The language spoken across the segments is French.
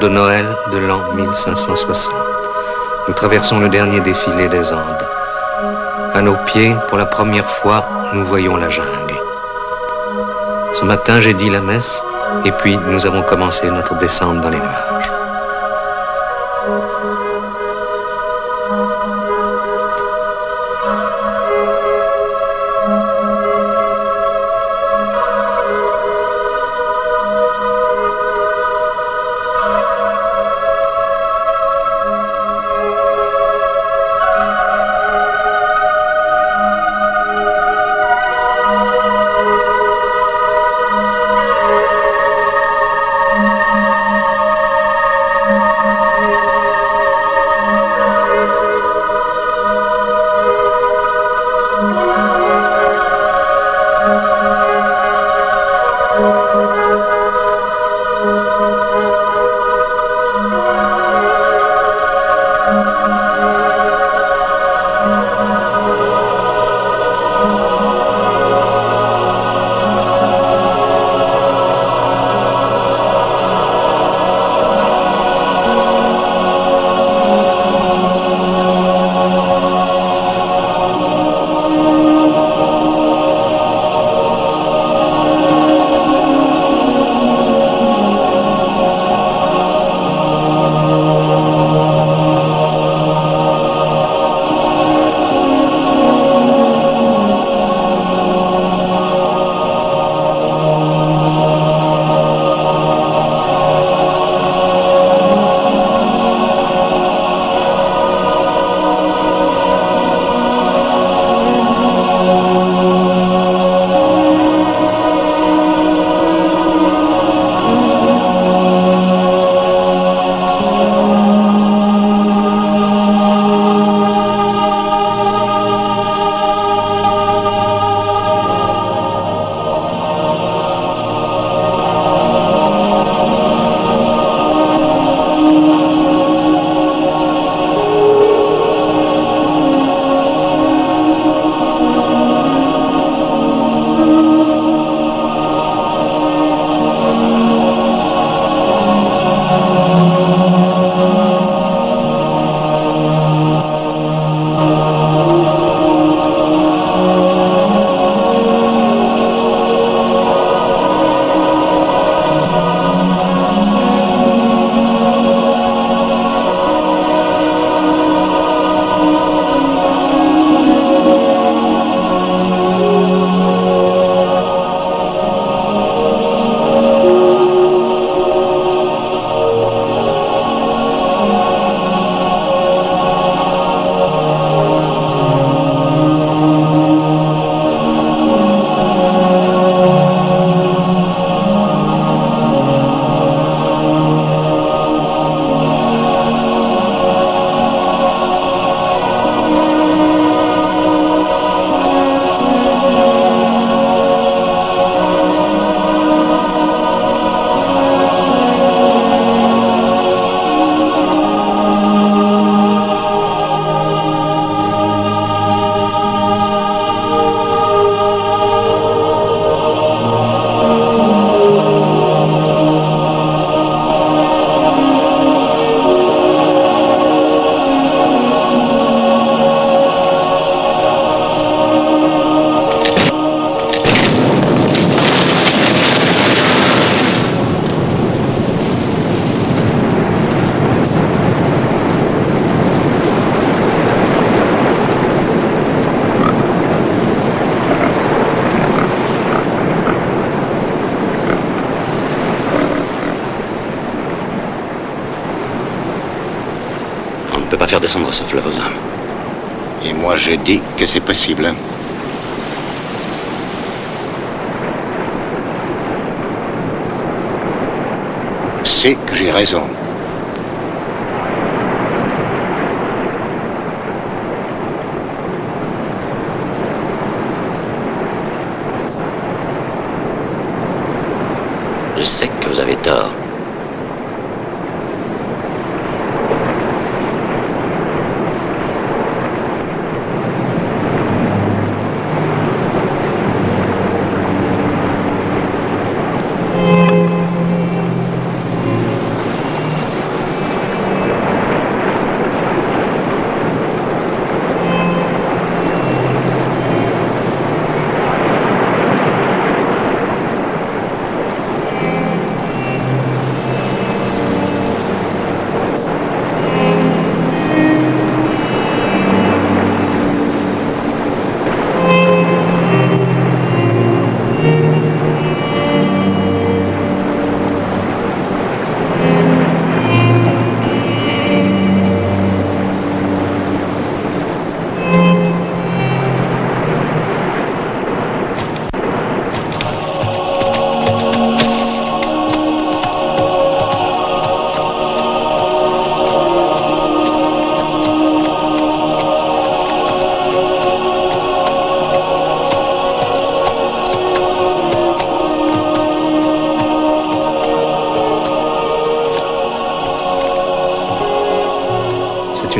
de Noël de l'an 1560. Nous traversons le dernier défilé des Andes. À nos pieds, pour la première fois, nous voyons la jungle. Ce matin, j'ai dit la messe, et puis nous avons commencé notre descente dans les nuages. peut pas faire descendre ce fleuve aux hommes. Et moi, je dis que c'est possible. C'est que j'ai raison. Je sais que vous avez tort.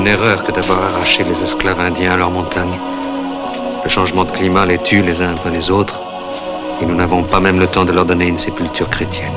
une erreur que d'avoir arraché les esclaves indiens à leurs montagnes. Le changement de climat les tue les uns après les autres, et nous n'avons pas même le temps de leur donner une sépulture chrétienne.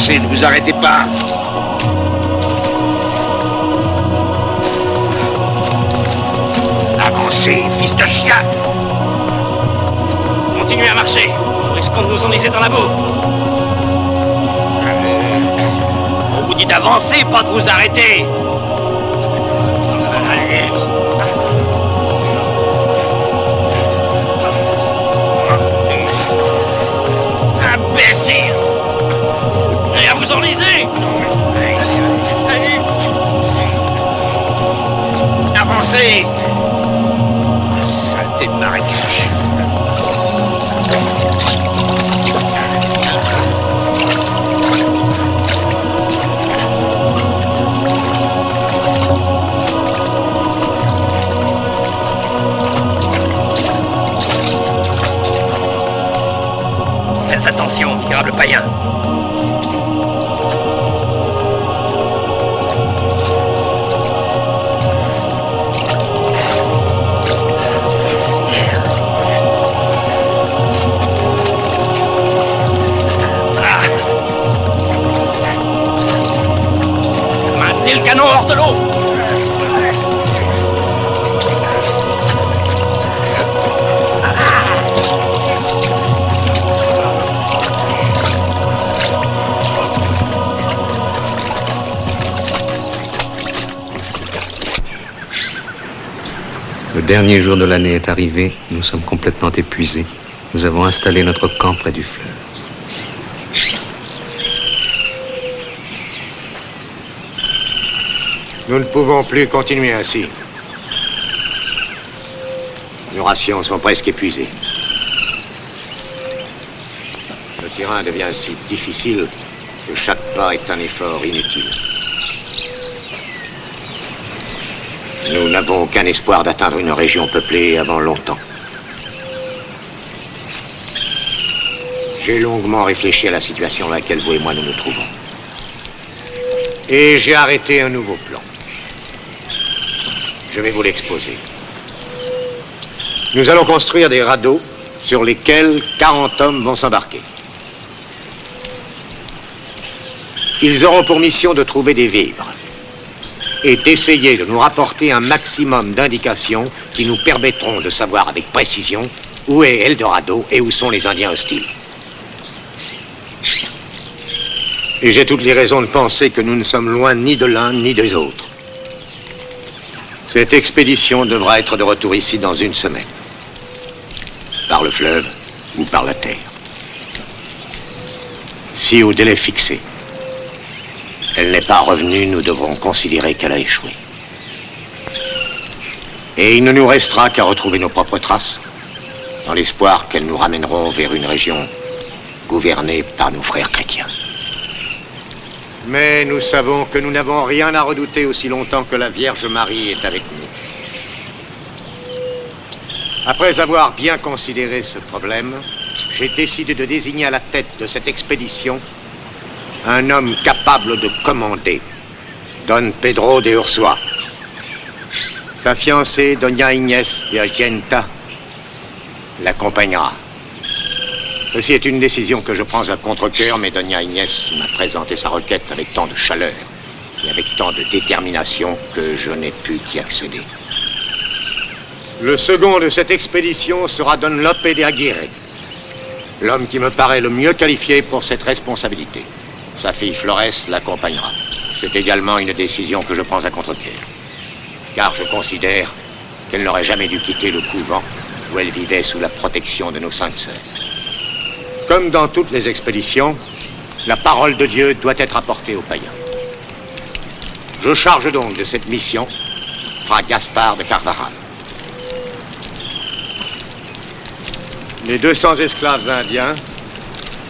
Ne vous arrêtez pas. Avancez, fils de chien. Continuez à marcher. Risquons de nous enliser dans la boue. On vous dit d'avancer, pas de vous arrêter. Allez. Imbécile. Et à vous enliser. Avancez. Saleté de marécage. Faites attention, misérable païen. Maintenez le canon hors de l'eau. Le dernier jour de l'année est arrivé, nous sommes complètement épuisés. Nous avons installé notre camp près du fleuve. Nous ne pouvons plus continuer ainsi. Nos rations sont presque épuisées. Le terrain devient si difficile que chaque pas est un effort inutile. Nous n'avons aucun espoir d'atteindre une région peuplée avant longtemps. J'ai longuement réfléchi à la situation dans laquelle vous et moi nous nous trouvons. Et j'ai arrêté un nouveau plan. Je vais vous l'exposer. Nous allons construire des radeaux sur lesquels 40 hommes vont s'embarquer. Ils auront pour mission de trouver des vivres et d'essayer de nous rapporter un maximum d'indications qui nous permettront de savoir avec précision où est Eldorado et où sont les Indiens hostiles. Et j'ai toutes les raisons de penser que nous ne sommes loin ni de l'un ni des autres. Cette expédition devra être de retour ici dans une semaine. Par le fleuve ou par la terre. Si au délai fixé, elle n'est pas revenue, nous devrons considérer qu'elle a échoué. Et il ne nous restera qu'à retrouver nos propres traces, dans l'espoir qu'elles nous ramèneront vers une région gouvernée par nos frères chrétiens. Mais nous savons que nous n'avons rien à redouter aussi longtemps que la Vierge Marie est avec nous. Après avoir bien considéré ce problème, j'ai décidé de désigner à la tête de cette expédition un homme capable de commander, Don Pedro de Ursua. Sa fiancée, Doña Inés de Argenta, l'accompagnera. Ceci est une décision que je prends à contre-cœur, mais Doña Inés m'a présenté sa requête avec tant de chaleur et avec tant de détermination que je n'ai pu qu'y accéder. Le second de cette expédition sera Don Lope de Aguirre, l'homme qui me paraît le mieux qualifié pour cette responsabilité. Sa fille Flores l'accompagnera. C'est également une décision que je prends à contre-cœur, car je considère qu'elle n'aurait jamais dû quitter le couvent où elle vivait sous la protection de nos saintes sœurs. Comme dans toutes les expéditions, la parole de Dieu doit être apportée aux païens. Je charge donc de cette mission Fra Gaspard de Carvajal. Les 200 esclaves indiens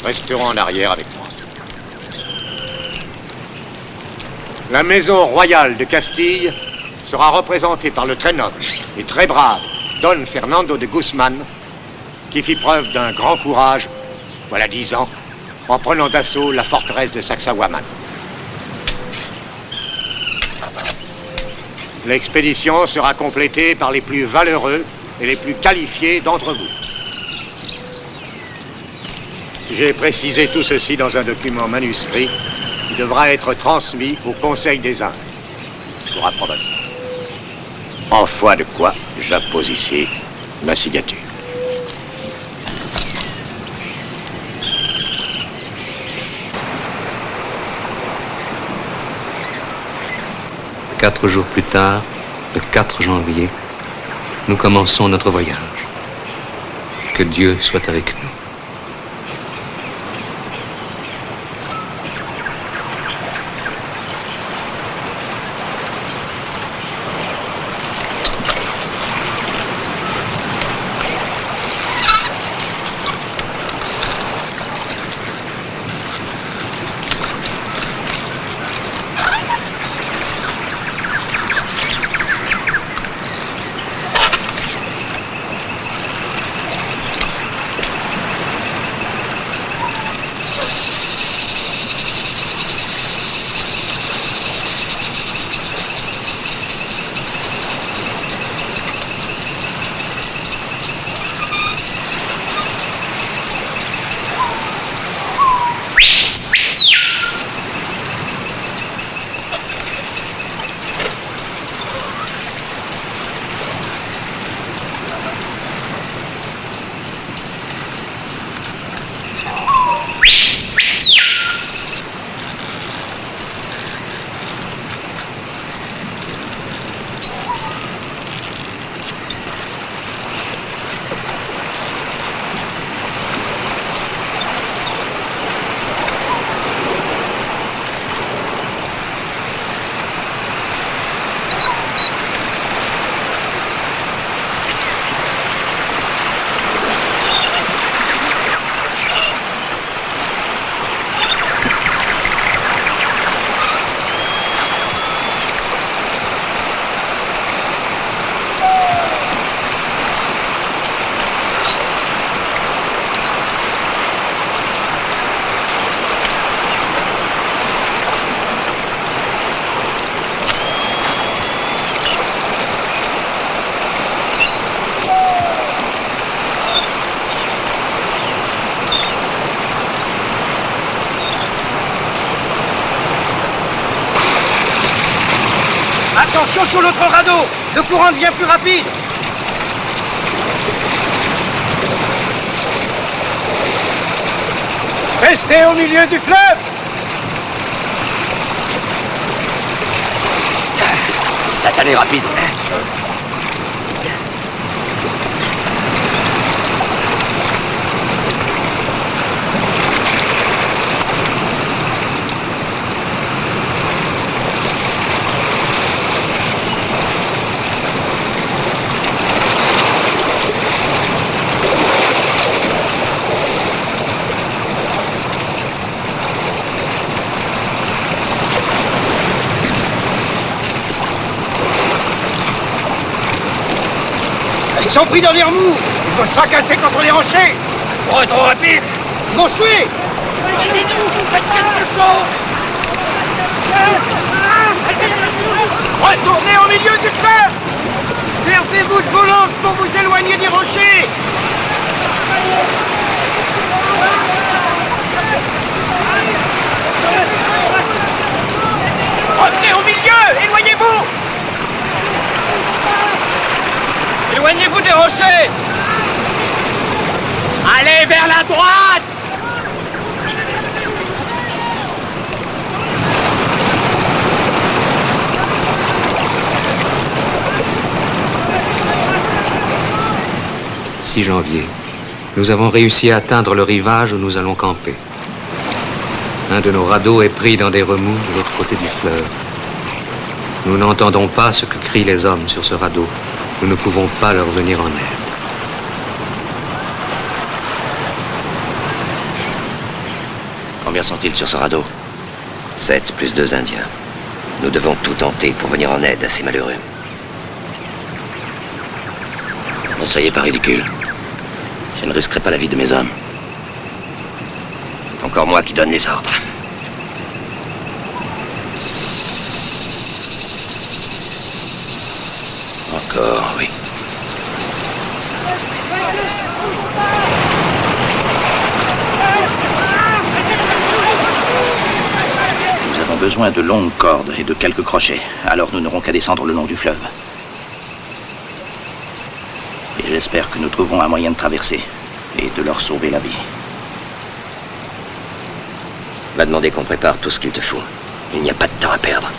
resteront en arrière avec moi. La maison royale de Castille sera représentée par le très noble et très brave Don Fernando de Guzman, qui fit preuve d'un grand courage, voilà 10 ans, en prenant d'assaut la forteresse de Sacsayhuaman. L'expédition sera complétée par les plus valeureux et les plus qualifiés d'entre vous. J'ai précisé tout ceci dans un document manuscrit qui devra être transmis au Conseil des Indes pour approbation. En foi de quoi, j'appose ici ma signature. Quatre jours plus tard, le 4 janvier, nous commençons notre voyage. Que Dieu soit avec nous. Attention sur notre radeau! Le courant devient plus rapide! Restez au milieu du fleuve! Satané rapide. Ils sont pris dans les remous! Ils vont se fracasser contre les rochers! Oh, trop rapide! Ils vont se tuer! Faites quelque chose! Retournez au milieu du fleuve! Servez-vous de vos lances pour vous éloigner des rochers! Revenez au milieu! Éloignez-vous! Éloignez-vous des rochers! Allez vers la droite! « 6 janvier, nous avons réussi à atteindre le rivage où nous allons camper. Un de nos radeaux est pris dans des remous de l'autre côté du fleuve. Nous n'entendons pas ce que crient les hommes sur ce radeau. Nous ne pouvons pas leur venir en aide. Combien sont-ils sur ce radeau? 7 plus 2 Indiens. Nous devons tout tenter pour venir en aide à ces malheureux. Ne soyez pas ridicule. Je ne risquerai pas la vie de mes hommes. C'est encore moi qui donne les ordres. Encore, oui. Nous avons besoin de longues cordes et de quelques crochets. Alors nous n'aurons qu'à descendre le long du fleuve. Et j'espère que nous trouverons un moyen de traverser et de leur sauver la vie. Va demander qu'on prépare tout ce qu'il te faut. Il n'y a pas de temps à perdre.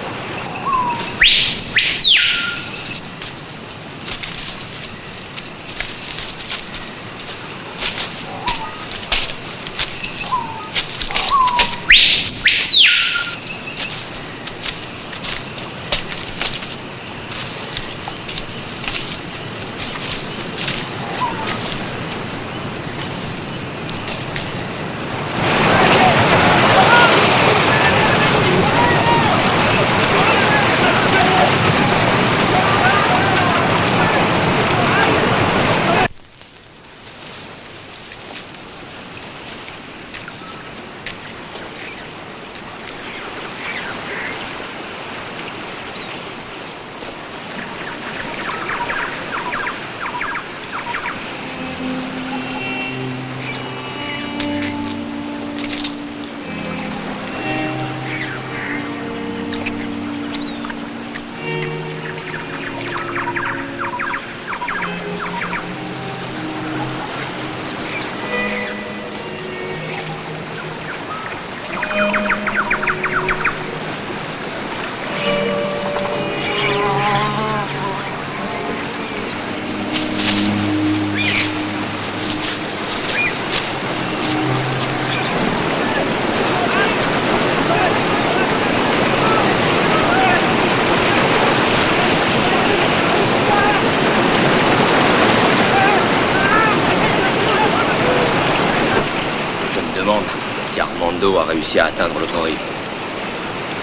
A réussi à atteindre l'autre rive.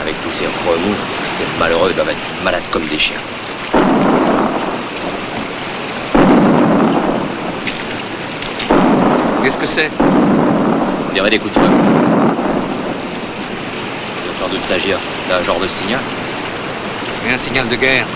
Avec tous ces remous, ces malheureux doivent être malades comme des chiens. Qu'est-ce que c'est? On dirait des coups de feu. Il doit sans doute s'agir d'un genre de signal. Et un signal de guerre.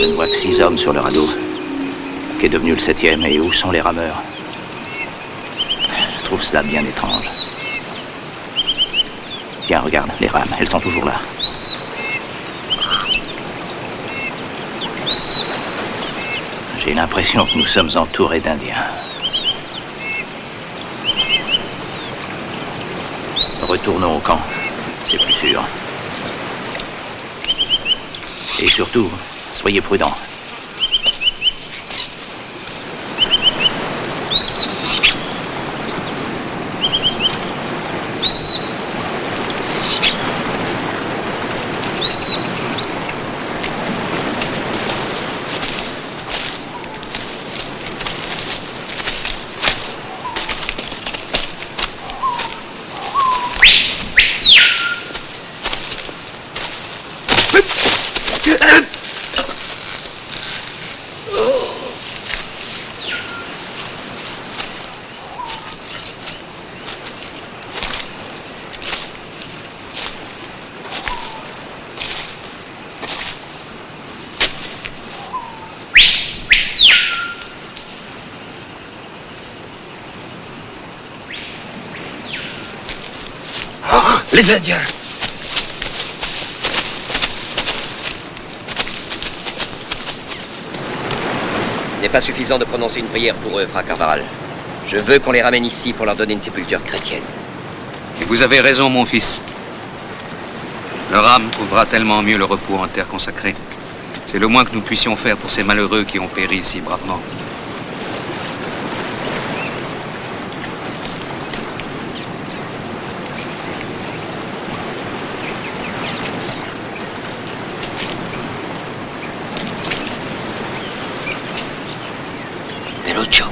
Je ne vois que 6 hommes sur le radeau. Qu'est devenu le 7e et où sont les rameurs? Je trouve cela bien étrange. Tiens, regarde, les rames, elles sont toujours là. J'ai l'impression que nous sommes entourés d'Indiens. Retournons au camp, c'est plus sûr. Et surtout, soyez prudents. Les Indiens! Il n'est pas suffisant de prononcer une prière pour eux, frère Carvaral. Je veux qu'on les ramène ici pour leur donner une sépulture chrétienne. Et vous avez raison, mon fils. Leur âme trouvera tellement mieux le repos en terre consacrée. C'est le moins que nous puissions faire pour ces malheureux qui ont péri si bravement. Pelucho.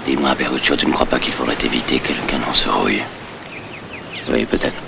Dis-moi, Pelucho, tu ne crois pas qu'il faudrait éviter que le canon se rouille? Oui, peut-être.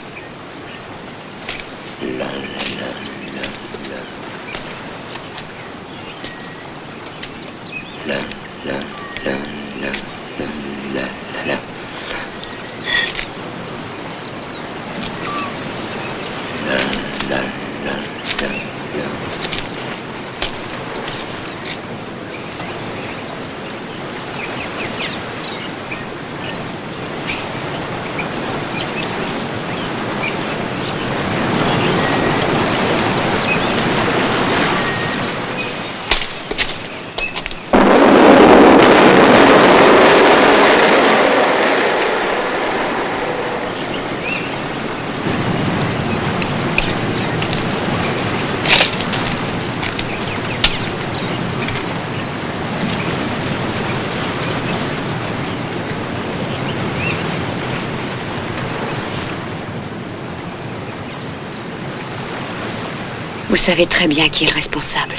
Vous savez très bien qui est le responsable.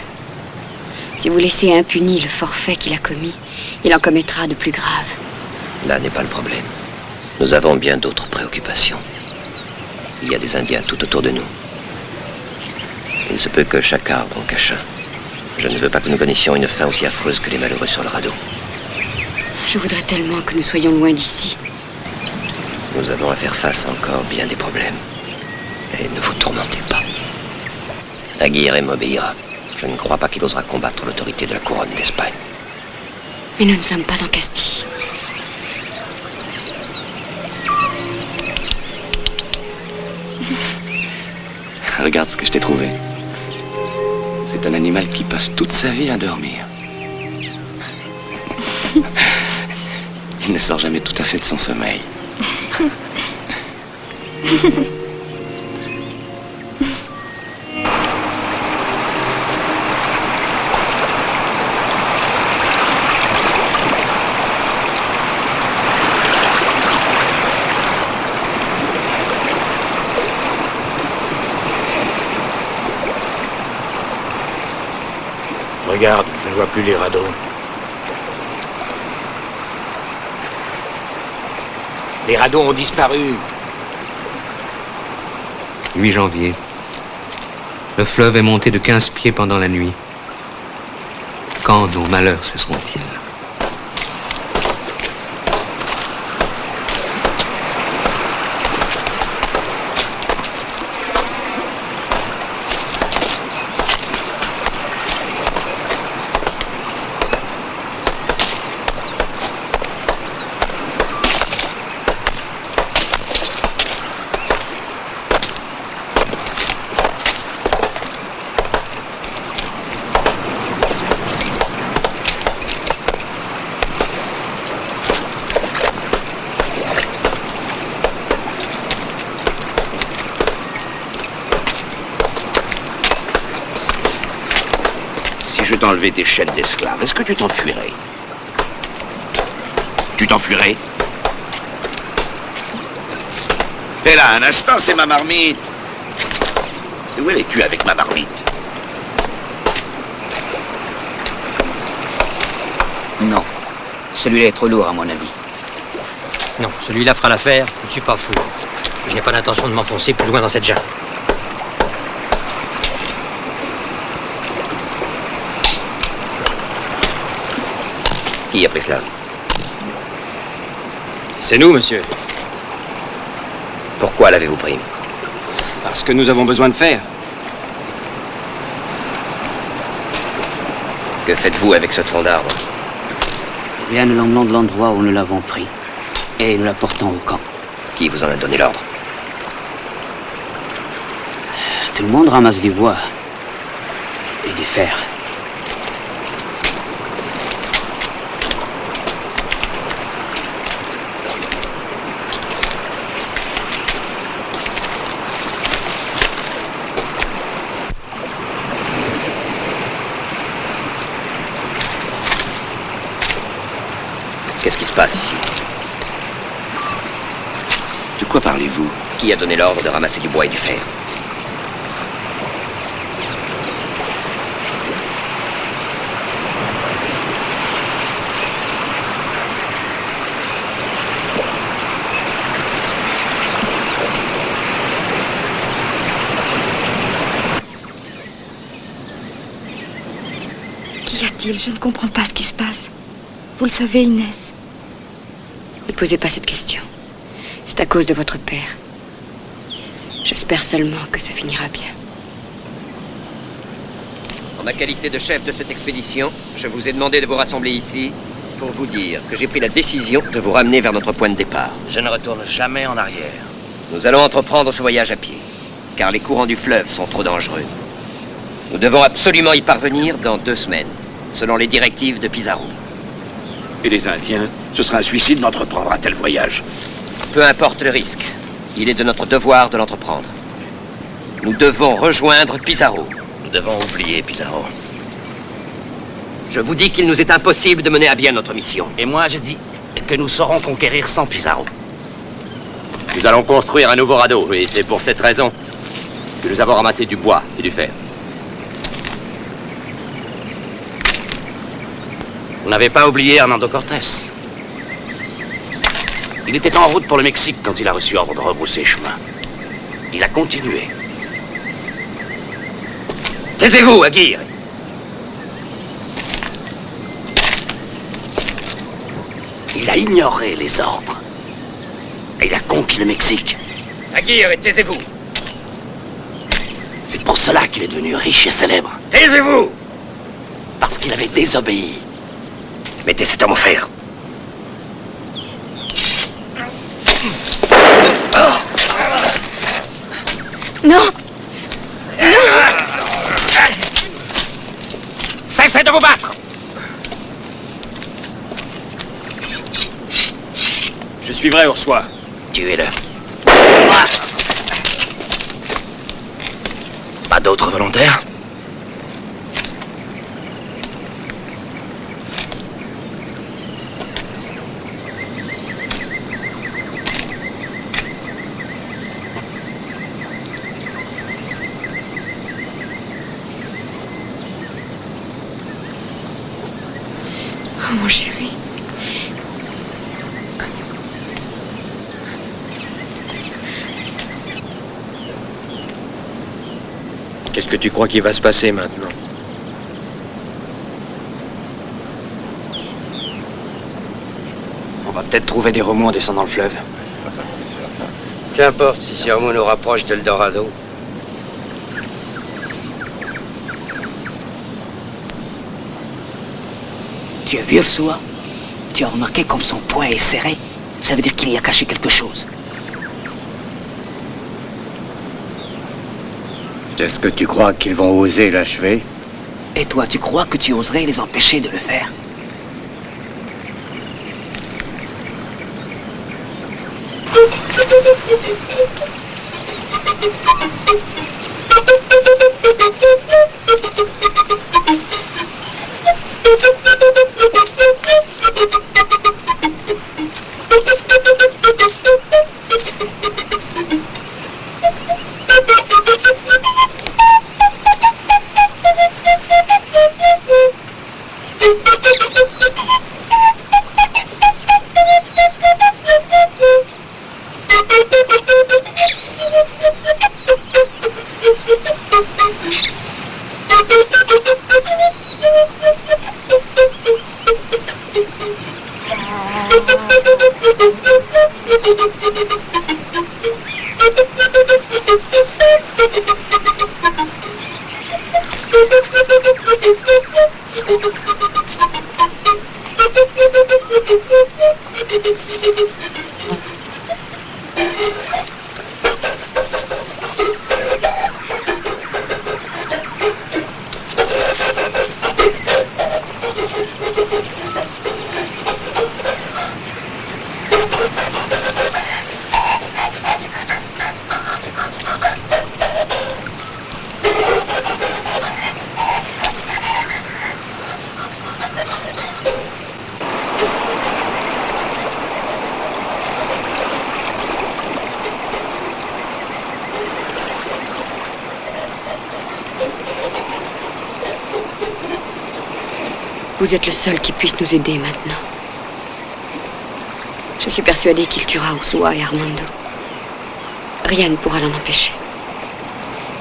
Si vous laissez impuni le forfait qu'il a commis, il en commettra de plus graves. Là n'est pas le problème. Nous avons bien d'autres préoccupations. Il y a des Indiens tout autour de nous. Il se peut que chaque arbre en cache un. Je ne veux pas que nous connaissions une fin aussi affreuse que les malheureux sur le radeau. Je voudrais tellement que nous soyons loin d'ici. Nous avons à faire face à encore bien des problèmes. Et ne vous tourmentez pas. Aguirre m'obéira. Je ne crois pas qu'il osera combattre l'autorité de la couronne d'Espagne. Mais nous ne sommes pas en Castille. Regarde ce que je t'ai trouvé. C'est un animal qui passe toute sa vie à dormir. Il ne sort jamais tout à fait de son sommeil. Regarde, je ne vois plus les radeaux. Les radeaux ont disparu. 8 janvier. Le fleuve est monté de 15 pieds pendant la nuit. Quand nos malheurs cesseront-ils? Enlever tes chaînes d'esclaves, est-ce que tu t'enfuirais? Tu t'enfuirais? Et là, un instant, c'est ma marmite. Et où es-tu avec ma marmite? Non. Celui-là est trop lourd, à mon avis. Non, celui-là fera l'affaire. Je ne suis pas fou. Je n'ai pas l'intention de m'enfoncer plus loin dans cette jungle. Qui a pris cela? C'est nous, monsieur. Pourquoi l'avez-vous pris? Parce que nous avons besoin de fer. Que faites-vous avec ce tronc d'arbre? Rien ne l'emmelant de l'endroit où nous l'avons pris. Et nous la portons au camp. Qui vous en a donné l'ordre? Tout le monde ramasse du bois. Et du fer. Qu'est-ce qui se passe ici? De quoi parlez-vous? Qui a donné l'ordre de ramasser du bois et du fer? Qu'y a-t-il? Je ne comprends pas ce qui se passe. Vous le savez, Inès. Ne posez pas cette question. C'est à cause de votre père. J'espère seulement que ça finira bien. En ma qualité de chef de cette expédition, je vous ai demandé de vous rassembler ici pour vous dire que j'ai pris la décision de vous ramener vers notre point de départ. Je ne retourne jamais en arrière. Nous allons entreprendre ce voyage à pied, car les courants du fleuve sont trop dangereux. Nous devons absolument y parvenir dans 2 semaines, selon les directives de Pizarro. Et les Indiens? Ce sera un suicide d'entreprendre un tel voyage. Peu importe le risque, il est de notre devoir de l'entreprendre. Nous devons rejoindre Pizarro. Nous devons oublier Pizarro. Je vous dis qu'il nous est impossible de mener à bien notre mission. Et moi, je dis que nous saurons conquérir sans Pizarro. Nous allons construire un nouveau radeau, et c'est pour cette raison que nous avons ramassé du bois et du fer. Vous n'avez pas oublié Hernando Cortés. Il était en route pour le Mexique quand il a reçu ordre de rebrousser chemin. Il a continué. Taisez-vous, Aguirre! Il a ignoré les ordres. Et il a conquis le Mexique. Aguirre, taisez-vous! C'est pour cela qu'il est devenu riche et célèbre. Taisez-vous! Parce qu'il avait désobéi. Mettez cet homme au fer. Non! Cessez de vous battre! Je suivrai Ursula. Tuez-le. Pas d'autres volontaires? Oh, mon chéri. Qu'est-ce que tu crois qu'il va se passer maintenant? On va peut-être trouver des remous en descendant le fleuve. Qu'importe si ces remous nous rapprochent d'Eldorado. Tu as vu Ursula? Tu as remarqué comme son poing est serré? Ça veut dire qu'il y a caché quelque chose. Est-ce que tu crois qu'ils vont oser l'achever? Et toi, tu crois que tu oserais les empêcher de le faire? Vous êtes le seul qui puisse nous aider maintenant. Je suis persuadée qu'il tuera Ursula et Armando. Rien ne pourra l'en empêcher.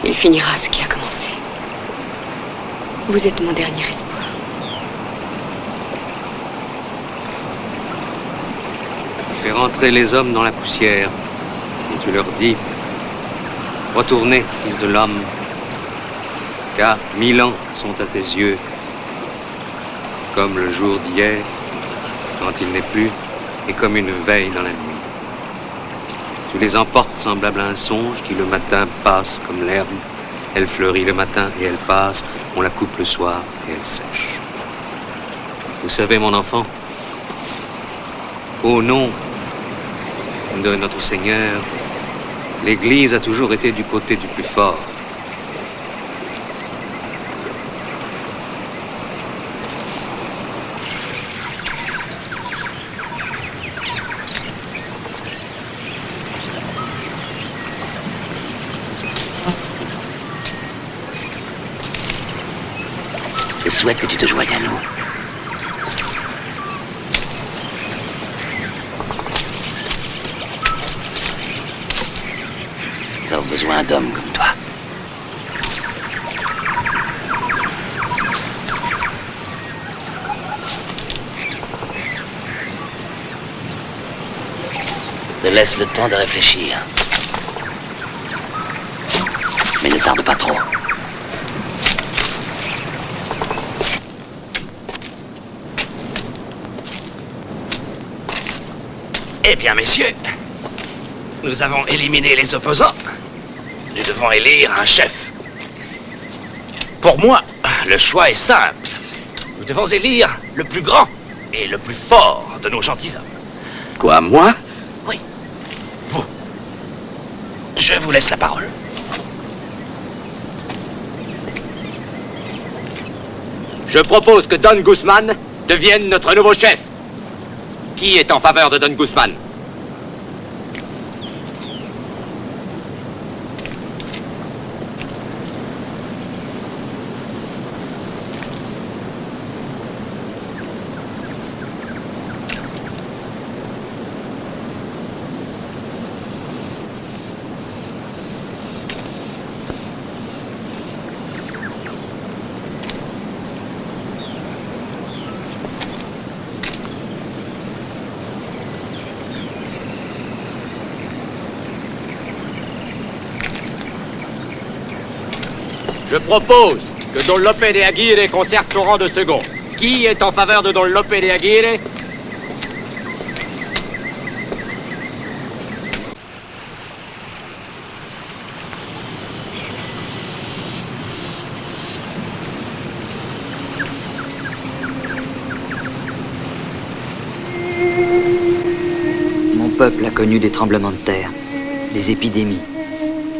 Il finira ce qui a commencé. Vous êtes mon dernier espoir. Fais rentrer les hommes dans la poussière, et tu leur dis, retournez, fils de l'homme, car 1000 ans sont à tes yeux, comme le jour d'hier, quand il n'est plus, et comme une veille dans la nuit. Tu les emportes semblables à un songe qui le matin passe comme l'herbe. Elle fleurit le matin et elle passe, on la coupe le soir et elle sèche. Vous savez, mon enfant, au nom de notre Seigneur, l'Église a toujours été du côté du plus fort. Je souhaite que tu te joignes à nous. Nous avons besoin d'hommes comme toi. Te laisse le temps de réfléchir. Mais ne tarde pas trop. Eh bien, messieurs, nous avons éliminé les opposants. Nous devons élire un chef. Pour moi, le choix est simple. Nous devons élire le plus grand et le plus fort de nos gentilshommes. Quoi, moi? Oui, vous. Je vous laisse la parole. Je propose que Don Guzman devienne notre nouveau chef. Qui est en faveur de Don Guzman? Je propose que Don Lope de Aguirre conserve son rang de second. Qui est en faveur de Don Lope de Aguirre? Mon peuple a connu des tremblements de terre, des épidémies,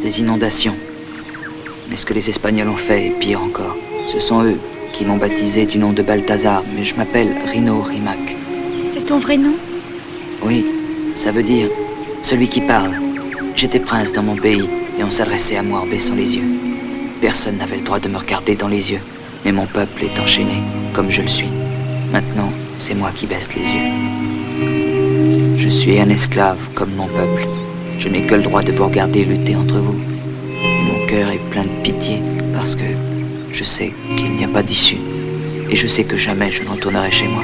des inondations. Mais ce que les Espagnols ont fait est pire encore. Ce sont eux qui m'ont baptisé du nom de Balthazar, mais je m'appelle Rino Rimac. C'est ton vrai nom? Oui, ça veut dire celui qui parle. J'étais prince dans mon pays et on s'adressait à moi en baissant les yeux. Personne n'avait le droit de me regarder dans les yeux, mais mon peuple est enchaîné, comme je le suis. Maintenant, c'est moi qui baisse les yeux. Je suis un esclave comme mon peuple. Je n'ai que le droit de vous regarder lutter entre vous. Mon cœur est plein de pitié parce que je sais qu'il n'y a pas d'issue et je sais que jamais je ne retournerai chez moi.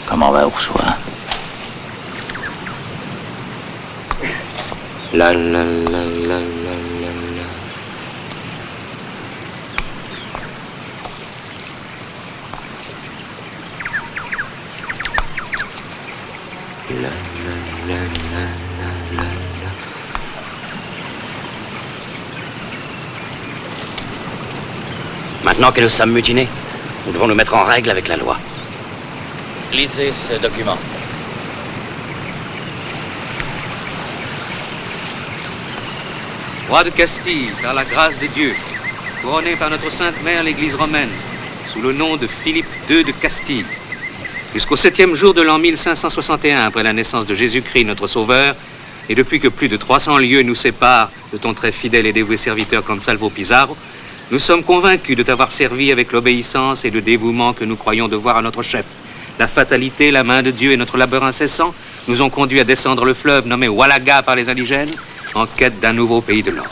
Comment va Ursula? La la la la la la la. Maintenant que nous sommes mutinés, nous devons nous mettre en règle avec la loi. Lisez ce document. Roi de Castille, par la grâce de Dieu, couronné par notre Sainte Mère l'Église romaine, sous le nom de Philippe II de Castille, jusqu'au 7e jour de l'an 1561 après la naissance de Jésus-Christ, notre Sauveur, et depuis que plus de 300 lieues nous séparent de ton très fidèle et dévoué serviteur Consalvo Pizarro, nous sommes convaincus de t'avoir servi avec l'obéissance et le dévouement que nous croyons devoir à notre chef. La fatalité, la main de Dieu et notre labeur incessant nous ont conduits à descendre le fleuve nommé Walaga par les indigènes, en quête d'un nouveau pays de l'or.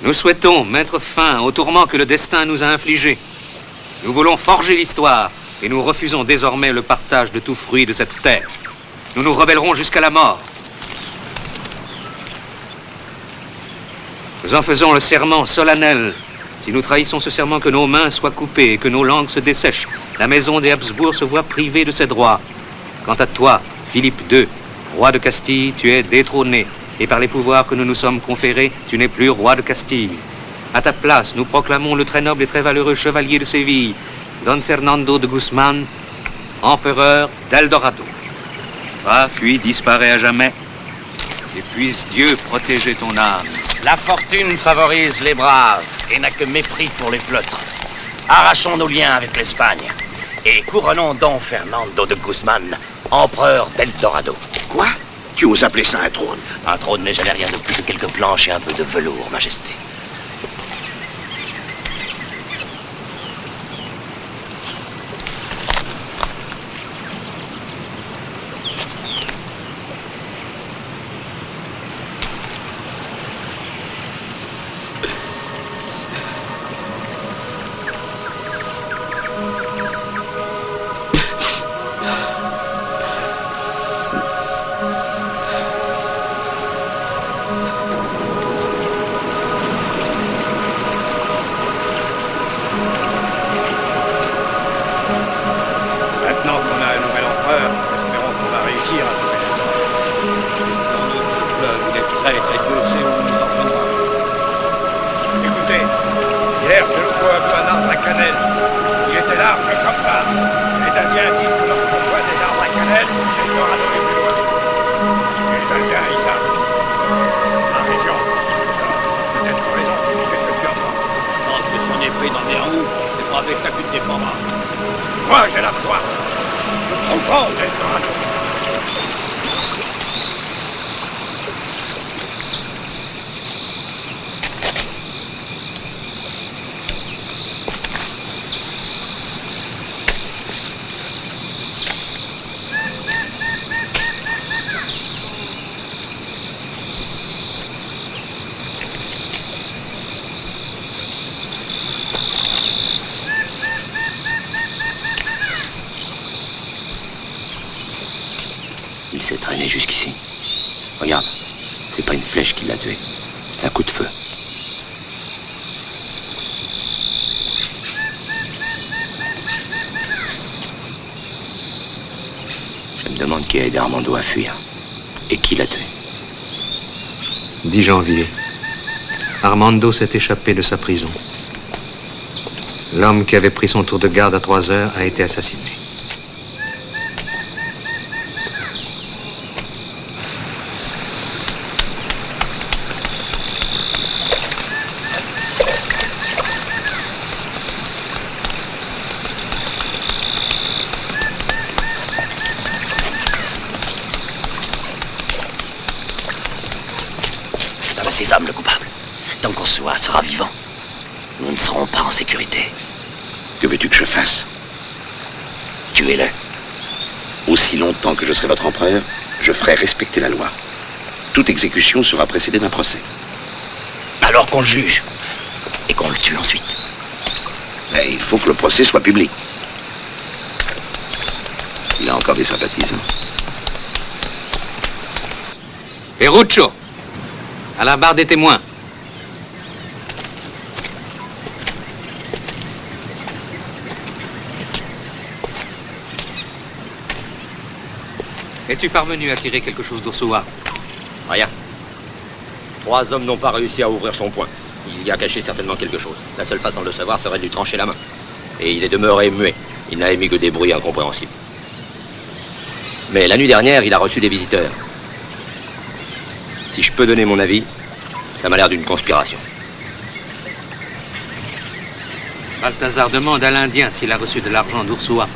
Nous souhaitons mettre fin aux tourments que le destin nous a infligés. Nous voulons forger l'histoire et nous refusons désormais le partage de tout fruit de cette terre. Nous nous rebellerons jusqu'à la mort. Nous en faisons le serment solennel. Si nous trahissons ce serment, que nos mains soient coupées et que nos langues se dessèchent, la maison des Habsbourg se voit privée de ses droits. Quant à toi, Philippe II, roi de Castille, tu es détrôné. Et par les pouvoirs que nous nous sommes conférés, tu n'es plus roi de Castille. À ta place, nous proclamons le très noble et très valeureux chevalier de Séville, Don Fernando de Guzman, empereur d'Eldorado. Va, fuis, disparaît à jamais, et puisse Dieu protéger ton âme. La fortune favorise les braves et n'a que mépris pour les pleutres. Arrachons nos liens avec l'Espagne et couronnons Don Fernando de Guzman, empereur d'Eldorado. Quoi? Tu oses appeler ça un trône? Un trône n'est jamais rien de plus que quelques planches et un peu de velours, Majesté. Il s'est traîné jusqu'ici. Regarde, c'est pas une flèche qui l'a tué, c'est un coup de feu. Je me demande qui a aidé Armando à fuir. Et qui l'a tué. 10 janvier. Armando s'est échappé de sa prison. L'homme qui avait pris son tour de garde à 3 heures a été assassiné. Ces hommes, le coupable. Tant qu'on sera vivant, nous ne serons pas en sécurité. Que veux-tu que je fasse? Tuez-le. Aussi longtemps que je serai votre empereur, je ferai respecter la loi. Toute exécution sera précédée d'un procès. Alors qu'on le juge et qu'on le tue ensuite. Mais il faut que le procès soit public. Il a encore des sympathisants. Ferruccio, à la barre des témoins. Es-tu parvenu à tirer quelque chose d'Ursua? Rien. 3 hommes n'ont pas réussi à ouvrir son poing. Il y a caché certainement quelque chose. La seule façon de le savoir serait de lui trancher la main. Et il est demeuré muet. Il n'a émis que des bruits incompréhensibles. Mais la nuit dernière, il a reçu des visiteurs. Si je peux donner mon avis, ça m'a l'air d'une conspiration. Balthazar demande à l'Indien s'il a reçu de l'argent d'Ursua.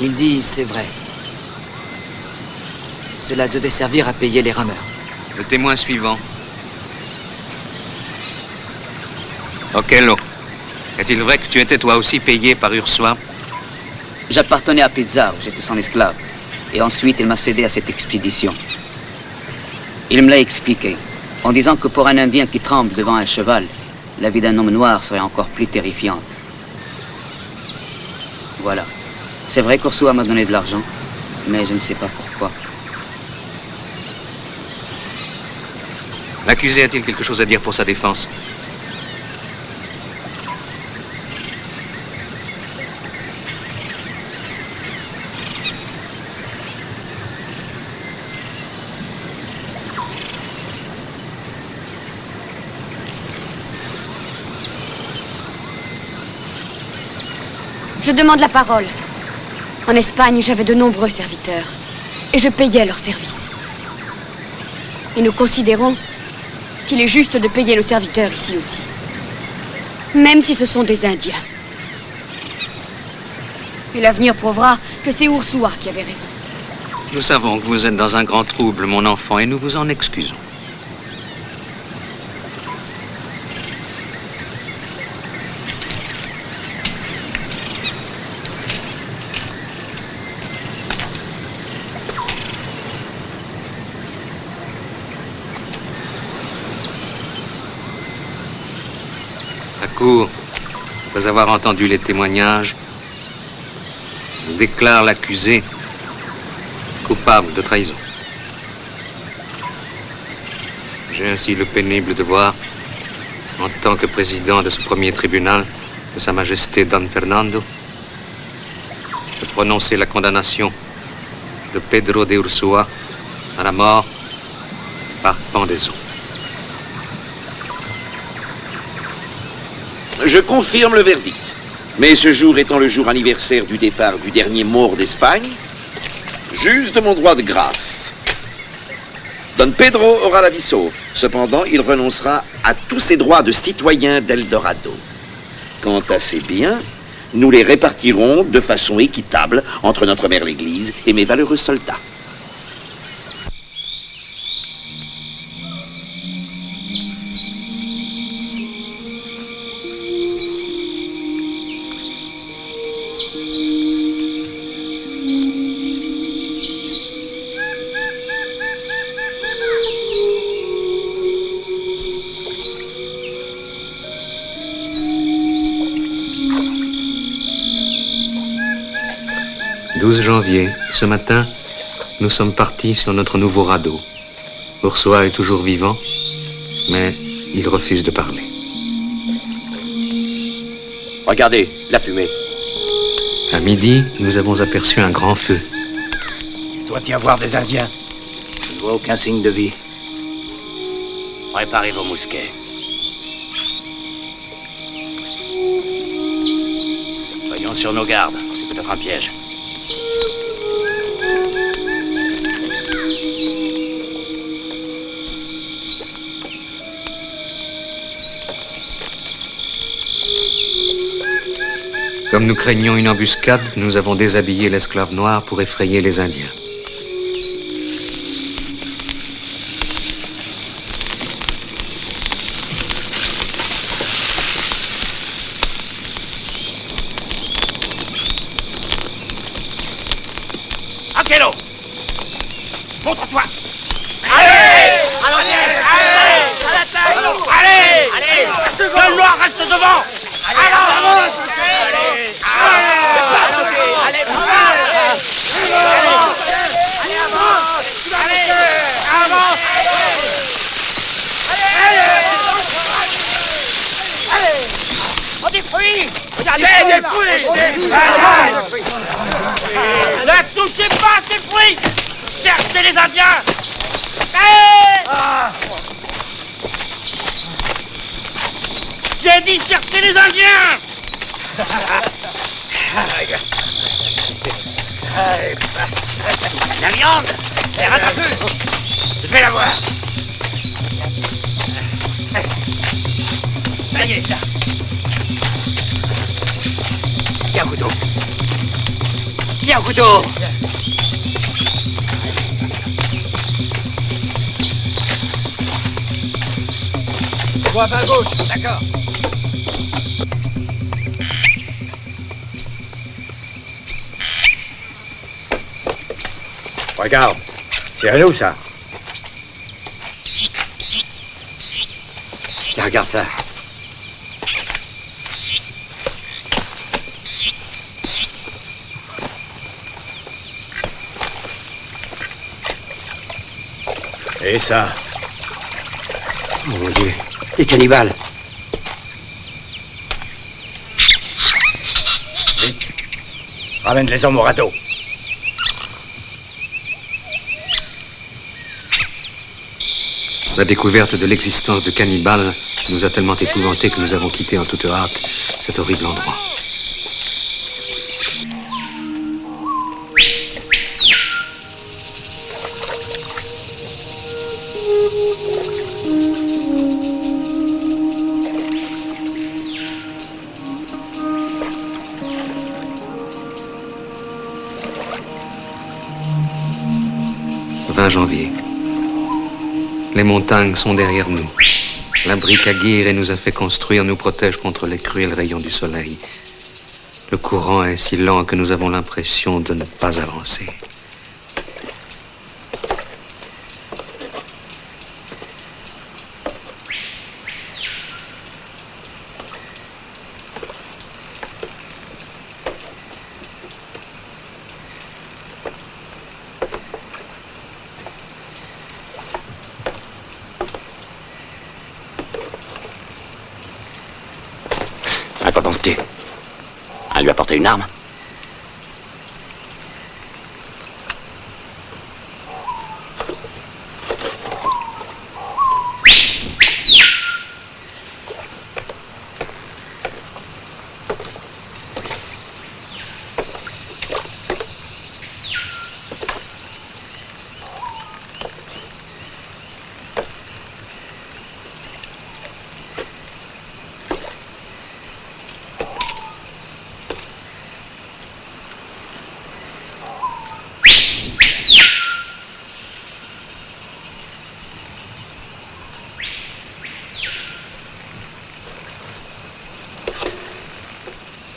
Il dit, c'est vrai. Cela devait servir à payer les rameurs. Le témoin suivant. Okello, est-il vrai que tu étais toi aussi payé par Ursua? J'appartenais à Pizarro, j'étais son esclave. Et ensuite, il m'a cédé à cette expédition. Il me l'a expliqué, en disant que pour un Indien qui tremble devant un cheval, la vie d'un homme noir serait encore plus terrifiante. Voilà. C'est vrai qu'Ursua m'a donné de l'argent, mais je ne sais pas pourquoi. L'accusé a-t-il quelque chose à dire pour sa défense? Je demande la parole. En Espagne, j'avais de nombreux serviteurs. Et je payais leurs services. Et nous considérons qu'il est juste de payer nos serviteurs ici aussi. Même si ce sont des Indiens. Et l'avenir prouvera que c'est Ursua qui avait raison. Nous savons que vous êtes dans un grand trouble, mon enfant, et nous vous en excusons. Après avoir entendu les témoignages, déclare l'accusé coupable de trahison. J'ai ainsi le pénible devoir, en tant que président de ce premier tribunal de Sa Majesté Don Fernando, de prononcer la condamnation de Pedro de Ursua à la mort par pendaison. Je confirme le verdict. Mais ce jour étant le jour anniversaire du départ du dernier Maure d'Espagne, j'use de mon droit de grâce. Don Pedro aura la vie sauve. Cependant, il renoncera à tous ses droits de citoyen d'Eldorado. Quant à ses biens, nous les répartirons de façon équitable entre notre mère l'Église et mes valeureux soldats. « 12 janvier, ce matin, nous sommes partis sur notre nouveau radeau. Ursua est toujours vivant, mais il refuse de parler. Regardez, la fumée. À midi, nous avons aperçu un grand feu. Il doit y avoir des Indiens. Je ne vois aucun signe de vie. Préparez vos mousquets. Soyons sur nos gardes, c'est peut-être un piège. Comme nous craignions une embuscade, nous avons déshabillé l'esclave noir pour effrayer les Indiens. Okello, montre-toi. Allez, allez, le noir reste devant. Oh, des fruits! Regardez, des fruits! Ne touchez pas à ces fruits! Cherchez les Indiens! J'ai dit chercher les Indiens. La viande. Rattrape-le. Je vais la voir. Ça y est, là. Viens, couteau. Viens, couteau. Voie à gauche, d'accord. Regarde, c'est à nous, ça. Tiens, regarde ça. Et ça? Mon Dieu, des cannibales. Vite, ramène les hommes au radeau. La découverte de l'existence de cannibales nous a tellement épouvantés que nous avons quitté en toute hâte cet horrible endroit. « 20 janvier. Les montagnes sont derrière nous. L'abri qu'Aguirre nous a fait construire nous protège contre les cruels rayons du soleil. Le courant est si lent que nous avons l'impression de ne pas avancer. À quoi penses-tu? À lui apporter une arme?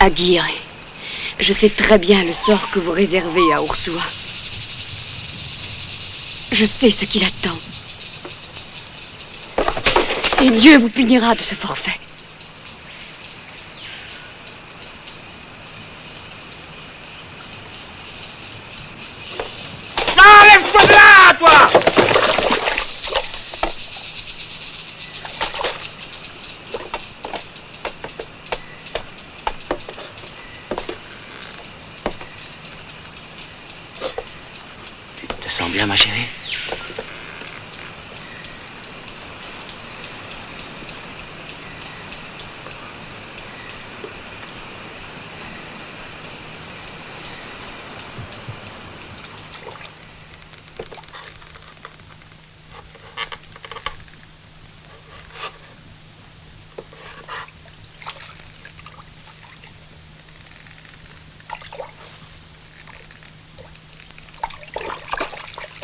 Aguirre, je sais très bien le sort que vous réservez à Ursua. Je sais ce qu'il attend. Et Dieu vous punira de ce forfait. Non, lève-toi de là, toi! Tu te sens bien, ma chérie?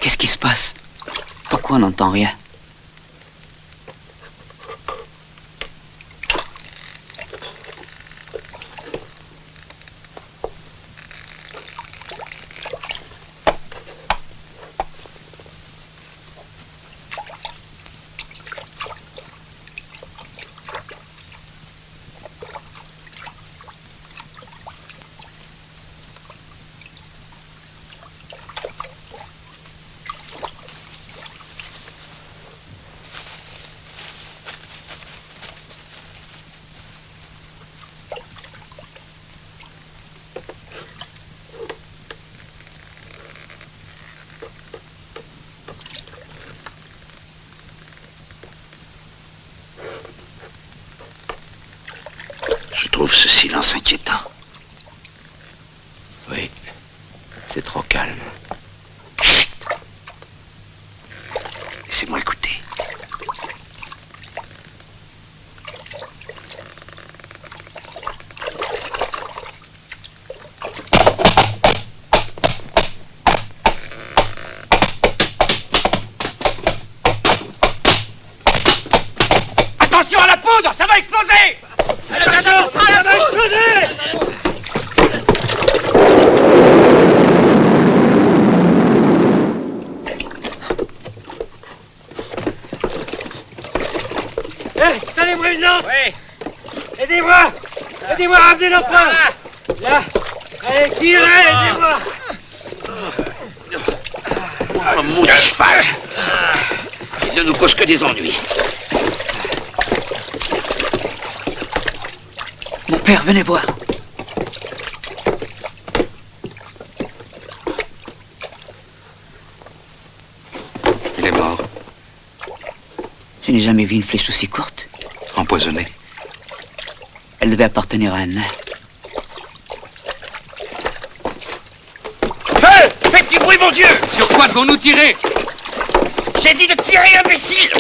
Qu'est-ce qui se passe? Pourquoi on n'entend rien? trouve ce silence inquiétant? Oui, c'est trop calme. Chut! Laissez-moi écouter. Attention à la poudre, ça va exploser! Attention, ça va exploser! Donnez-moi une lance! Oui! Aidez-moi! Aidez-moi à ramener notre pain! Là! Allez, tirez, aidez-moi! Oh, maudit cheval! Il ne nous cause que des ennuis. Mon père, venez voir. Il est mort. Je n'ai jamais vu une flèche aussi courte. Empoisonné. Elle devait appartenir à un nain. Feu! Faites du bruit, mon Dieu! Sur quoi devons-nous tirer? J'ai dit de tirer, imbécile!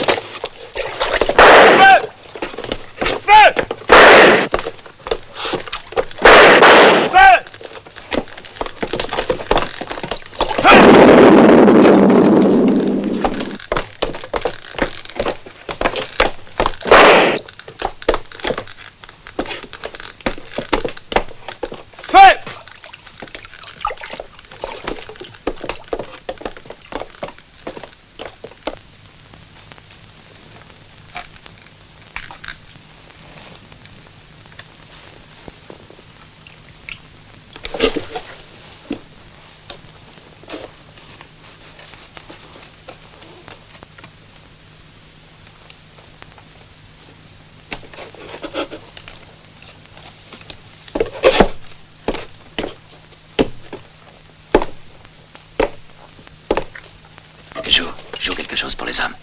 Feu! Feu! Feu! Joue quelque chose pour les hommes.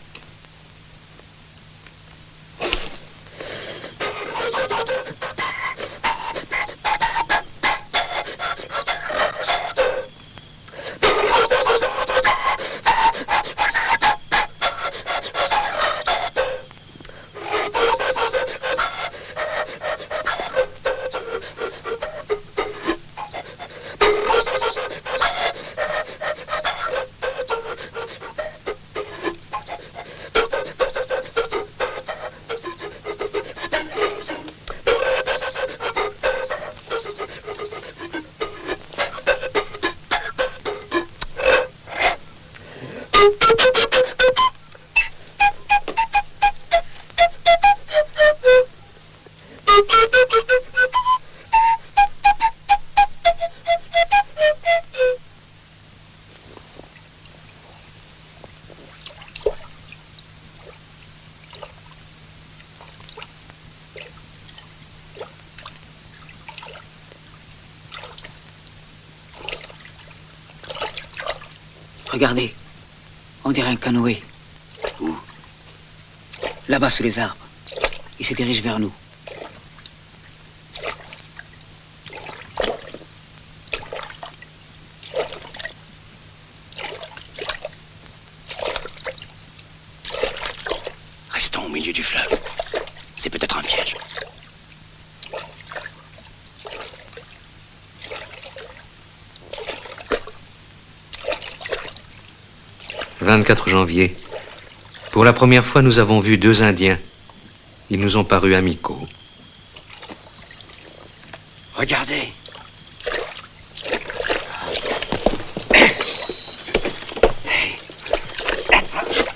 Regardez, on dirait un canoë. Où? Là-bas sous les arbres. Il se dirige vers nous. Restons au milieu du fleuve. C'est peut-être un piège. 24 janvier. Pour la première fois, nous avons vu 2 Indiens. Ils nous ont paru amicaux. Regardez.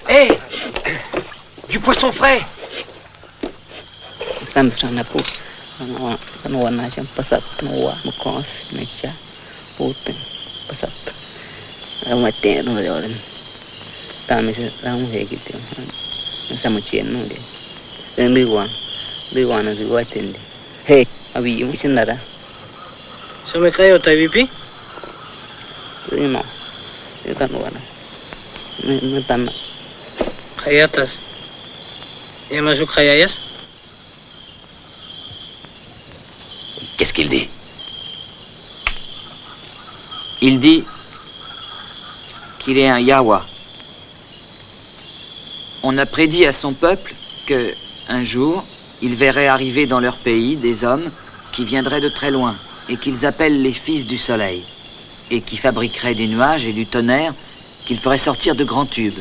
Hé! Du poisson frais! Hey, abi yung isin nara. Sumikayo tayo, Bibi? No, ito na. Natana. Kayatas. Yan masuk kayayas? qu'il dit? Il dit qu'il est un Yawa. On a prédit à son peuple que, un jour, il verrait arriver dans leur pays des hommes qui viendraient de très loin et qu'ils appellent les fils du soleil et qui fabriqueraient des nuages et du tonnerre qu'ils feraient sortir de grands tubes.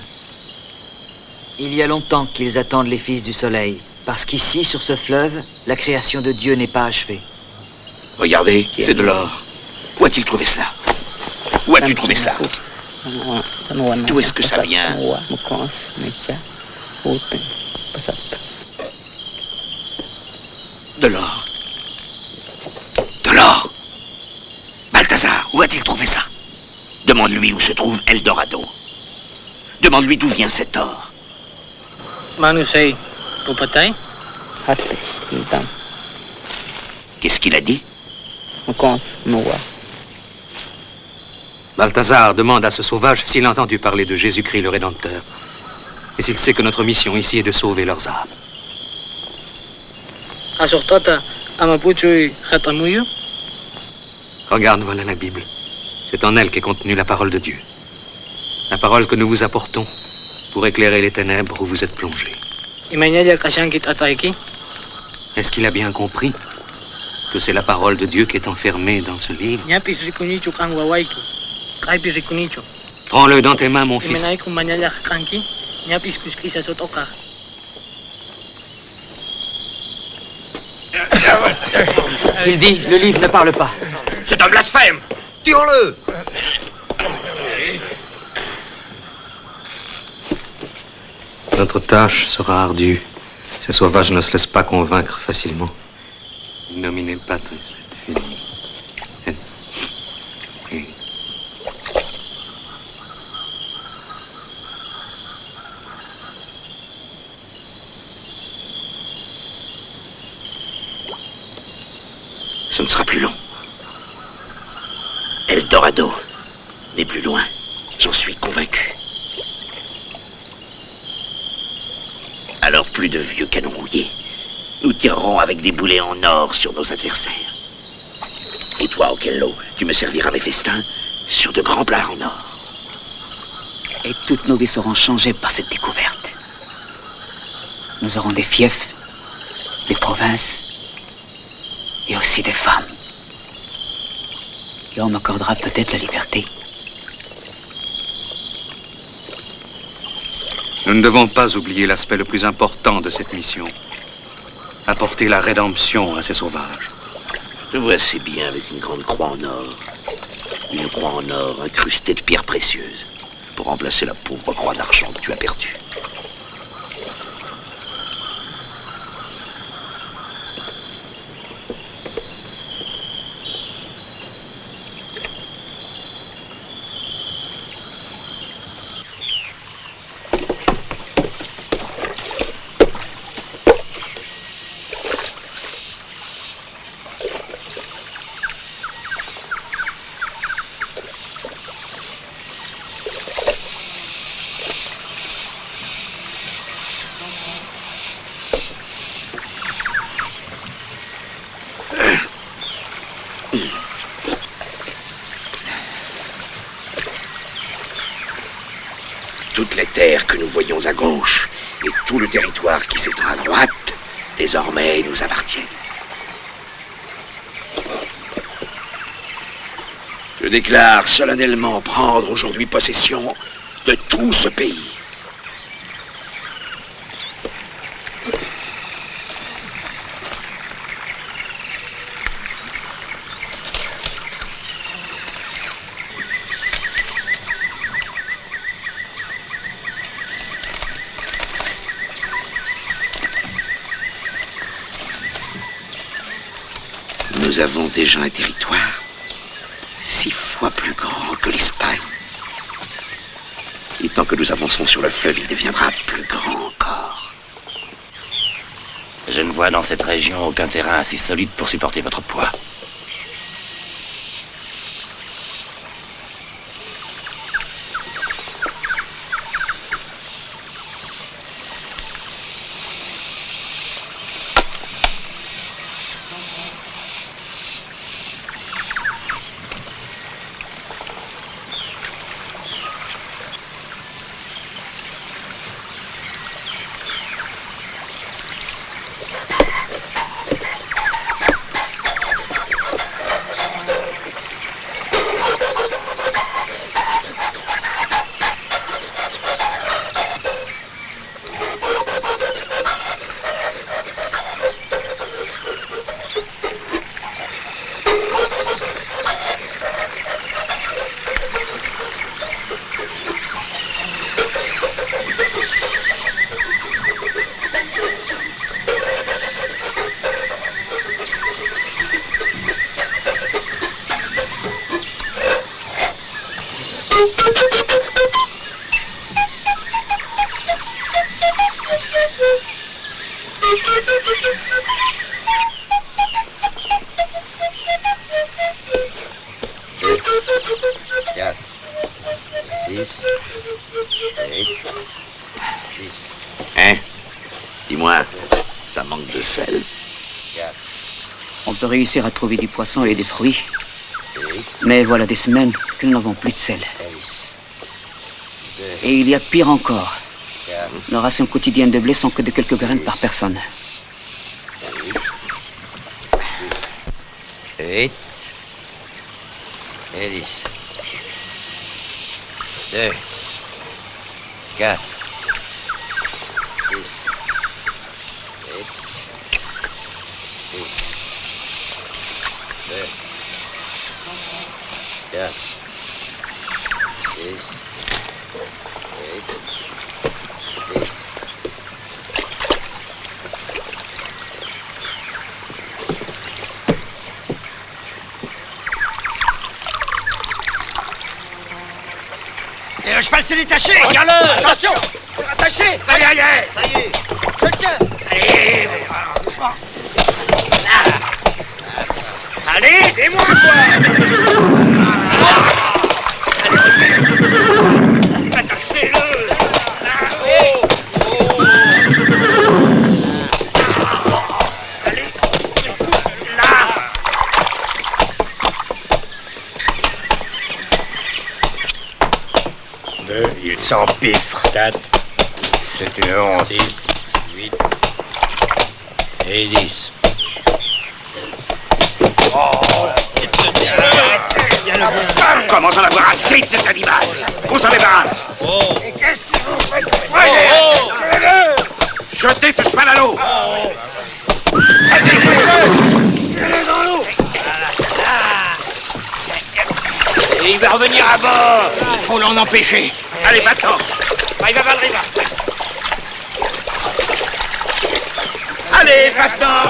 Il y a longtemps qu'ils attendent les fils du soleil parce qu'ici, sur ce fleuve, la création de Dieu n'est pas achevée. Regardez, c'est de l'or. Où a-t-il trouvé cela? Où as-tu trouvé cela? D'où est-ce que ça vient? De l'or. De l'or. Balthazar, où a-t-il trouvé ça? Demande-lui où se trouve Eldorado. Demande-lui d'où vient cet or. Manusei, Pupatai? Qu'est-ce qu'il a dit? Balthazar demande à ce sauvage s'il a entendu parler de Jésus-Christ le Rédempteur et s'il sait que notre mission ici est de sauver leurs âmes. Asortata, Amapuchui, Hatamuyo? Regarde, voilà la Bible. C'est en elle qu'est contenue la parole de Dieu. La parole que nous vous apportons pour éclairer les ténèbres où vous êtes plongés. Est-ce qu'il a bien compris que c'est la parole de Dieu qui est enfermée dans ce livre? Prends-le dans tes mains, mon fils. Il dit, le livre ne parle pas. C'est un blasphème! Tuons-le! Notre tâche sera ardue. Ces sauvages ne se laissent pas convaincre facilement. Nomine Patris et Filii. Ce ne sera plus long. Eldorado n'est plus loin. J'en suis convaincu. Alors plus de vieux canons rouillés. Nous tirerons avec des boulets en or sur nos adversaires. Et toi, Okello, tu me serviras mes festins sur de grands plats en or. Et toutes nos vies seront changées par cette découverte. Nous aurons des fiefs, des provinces et aussi des femmes. Et on m'accordera peut-être la liberté. Nous ne devons pas oublier l'aspect le plus important de cette mission. Apporter la rédemption à ces sauvages. Je vois assez bien avec une grande croix en or. Une croix en or incrustée de pierres précieuses pour remplacer la pauvre croix d'argent que tu as perdue. Toutes les terres que nous voyons à gauche et tout le territoire qui s'étend à droite, désormais nous appartiennent. Je déclare solennellement prendre aujourd'hui possession de tout ce pays. Nous avons déjà un territoire 6 fois plus grand que l'Espagne. Et tant que nous avançons sur le fleuve, il deviendra plus grand encore. Je ne vois dans cette région aucun terrain assez solide pour supporter votre poids. de sel. On peut réussir à trouver du poisson et des fruits. Mais voilà des semaines que nous n'avons plus de sel. Et il y a pire encore. Nos rations quotidiennes de blé sont que de quelques graines par personne. 8 et 10. 2, 4, 6, 8, 10, 2, 4, 6, 8, 10. Et le cheval s'est détaché. Regarde-le. Attention. Attaché. Allez, allez. Ça y est. Je le tiens. Allez, doucement. Allez, aidez-moi, quoi. Attachez-le. Allez, là. Il s'empiffre. 4, C'est une honte. 6, 8 et 10. Commence à en avoir assez de cet animal. Qu'on s'en débarrasse. Et qu'est-ce qu'il vous fait? Voyez. Jetez ce cheval à l'eau. Tirez dans l'eau. Et il va revenir à bord. Il faut l'en empêcher. Allez, va-t'en. Il va vers le rivage. Allez, va-t'en.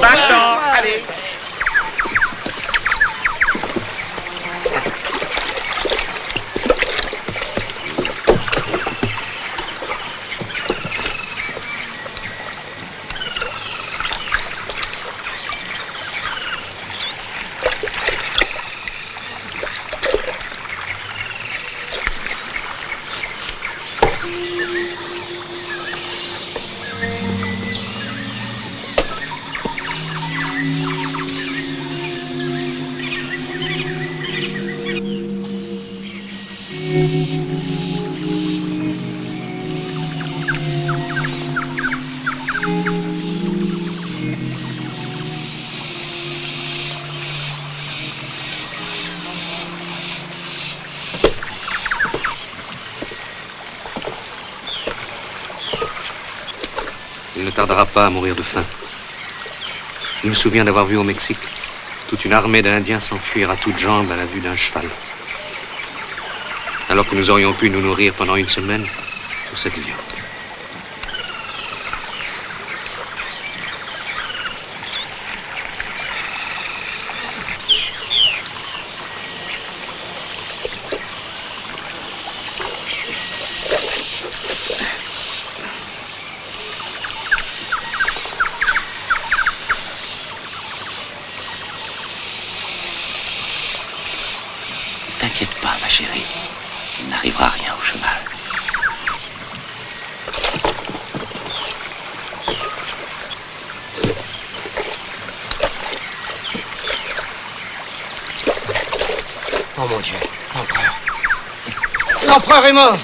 Va-t'en. Allez. Il ne tardera pas à mourir de faim. Je me souviens d'avoir vu au Mexique toute une armée d'Indiens s'enfuir à toutes jambes à la vue d'un cheval. Alors que nous aurions pu nous nourrir pendant une semaine sur cette viande. T'inquiète pas, ma chérie. Il n'arrivera rien au cheval. Oh mon Dieu, l'empereur. L'empereur est mort.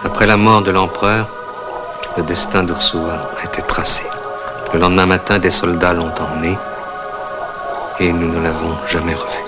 Après la mort de l'empereur, le destin d'Ursula a été tracé. Le lendemain matin, des soldats l'ont emmené et nous ne l'avons jamais revu.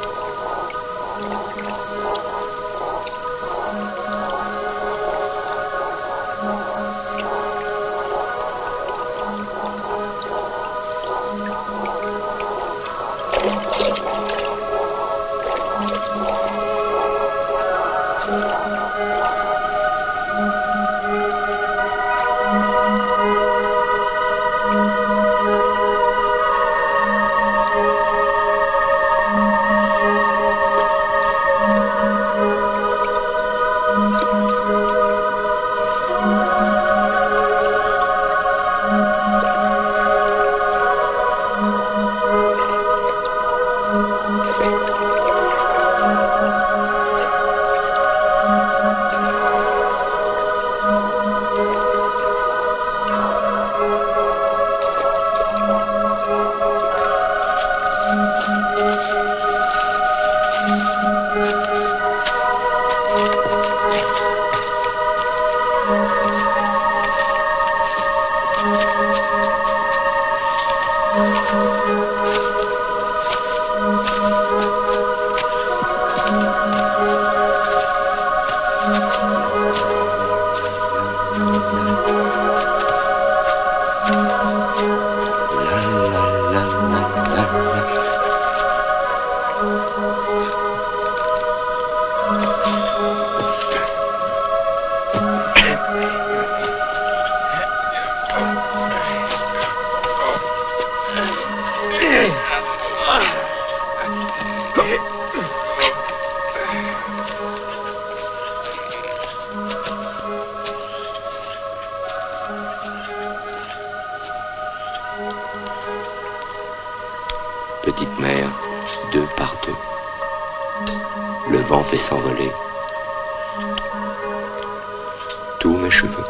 petite mer, 2 par 2. Le vent fait s'envoler tous mes cheveux.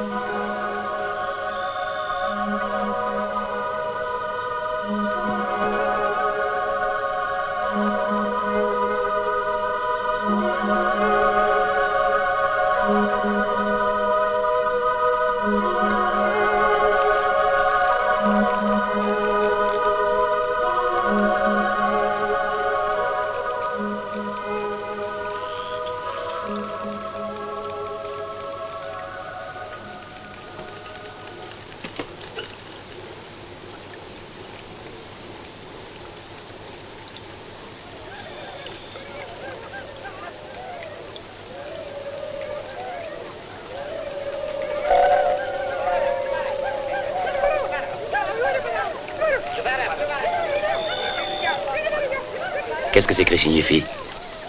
Qu'est-ce que ces cris signifient?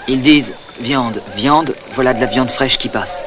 Ils disent viande, viande, voilà de la viande fraîche qui passe.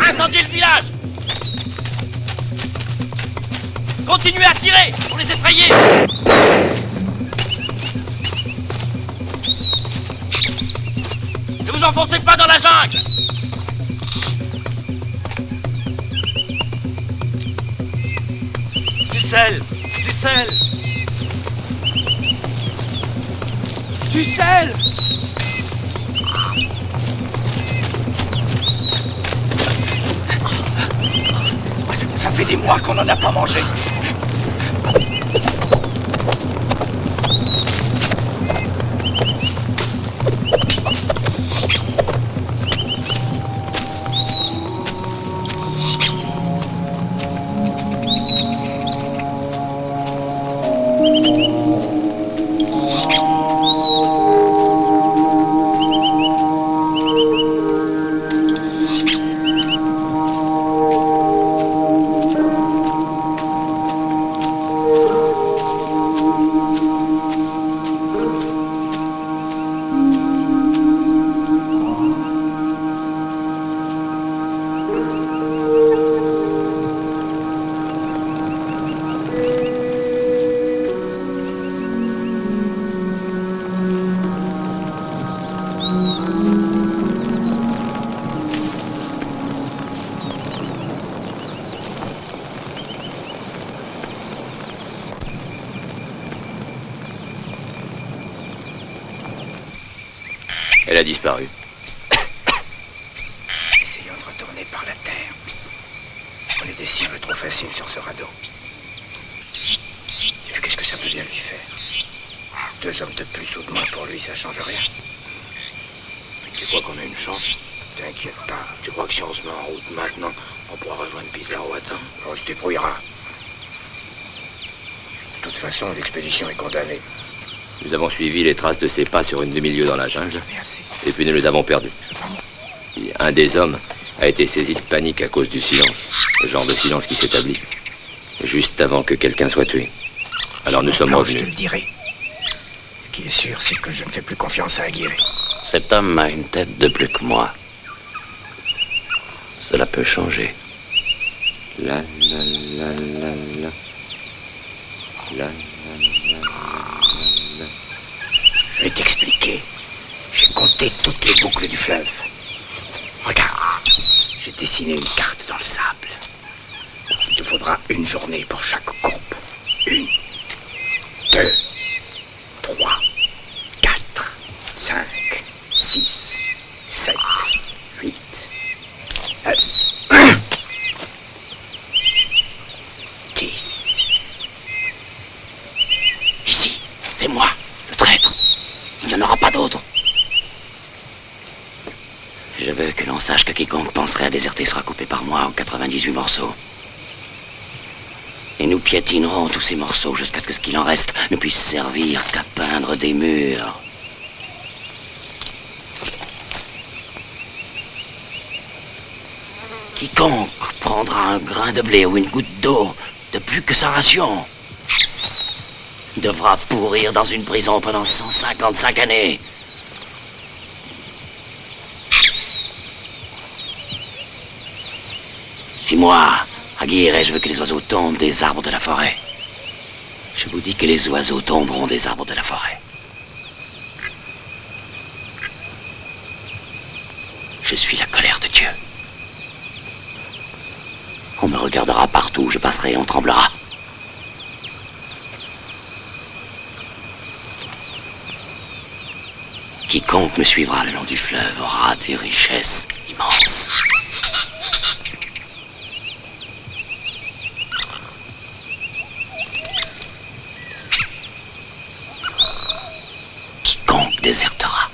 Incendiez le village! Continuez à tirer pour les effrayer! Ne vous enfoncez pas dans la jungle! Du sel! Du sel! Du sel! Ça fait des mois qu'on n'en a pas mangé. Elle a disparu. Essayons de retourner par la terre. On est des cibles trop faciles sur ce radeau. Et qu'est-ce que ça peut bien lui faire? 2 hommes de plus ou de moins pour lui, ça change rien. Tu crois qu'on a une chance? T'inquiète pas. Tu crois que si on se met en route maintenant, on pourra rejoindre Pizarro à temps? On se débrouillera. De toute façon, l'expédition est condamnée. Nous avons suivi les traces de ses pas sur une demi-lieue dans la jungle. Et puis nous les avons perdus. Un des hommes a été saisi de panique à cause du silence. Le genre de silence qui s'établit. Juste avant que quelqu'un soit tué. Alors nous sommes revenus. Je te le dirai. Ce qui est sûr, c'est que je ne fais plus confiance à Aguirre. Cet homme a une tête de plus que moi. Cela peut changer. La la la la la. La la la la. Je vais t'expliquer. J'ai compté toutes les boucles du fleuve. Regarde, j'ai dessiné une carte dans le sable. Il te faudra une journée pour chaque courbe. 1, 2, 3, 4, 5, 6, 7, 8, 9, 10. Ici, c'est moi, le traître. Il n'y en aura pas d'autre. Je vais veux que l'on sache que quiconque penserait à déserter sera coupé par moi en 98 morceaux. Et nous piétinerons tous ces morceaux jusqu'à ce que ce qu'il en reste ne puisse servir qu'à peindre des murs. Quiconque prendra un grain de blé ou une goutte d'eau de plus que sa ration devra pourrir dans une prison pendant 155 années. Si moi, Aguirre, je veux que les oiseaux tombent des arbres de la forêt, je vous dis que les oiseaux tomberont des arbres de la forêt. Je suis la colère de Dieu. On me regardera partout où je passerai et on tremblera. Quiconque me suivra le long du fleuve aura des richesses immenses. Quiconque désertera.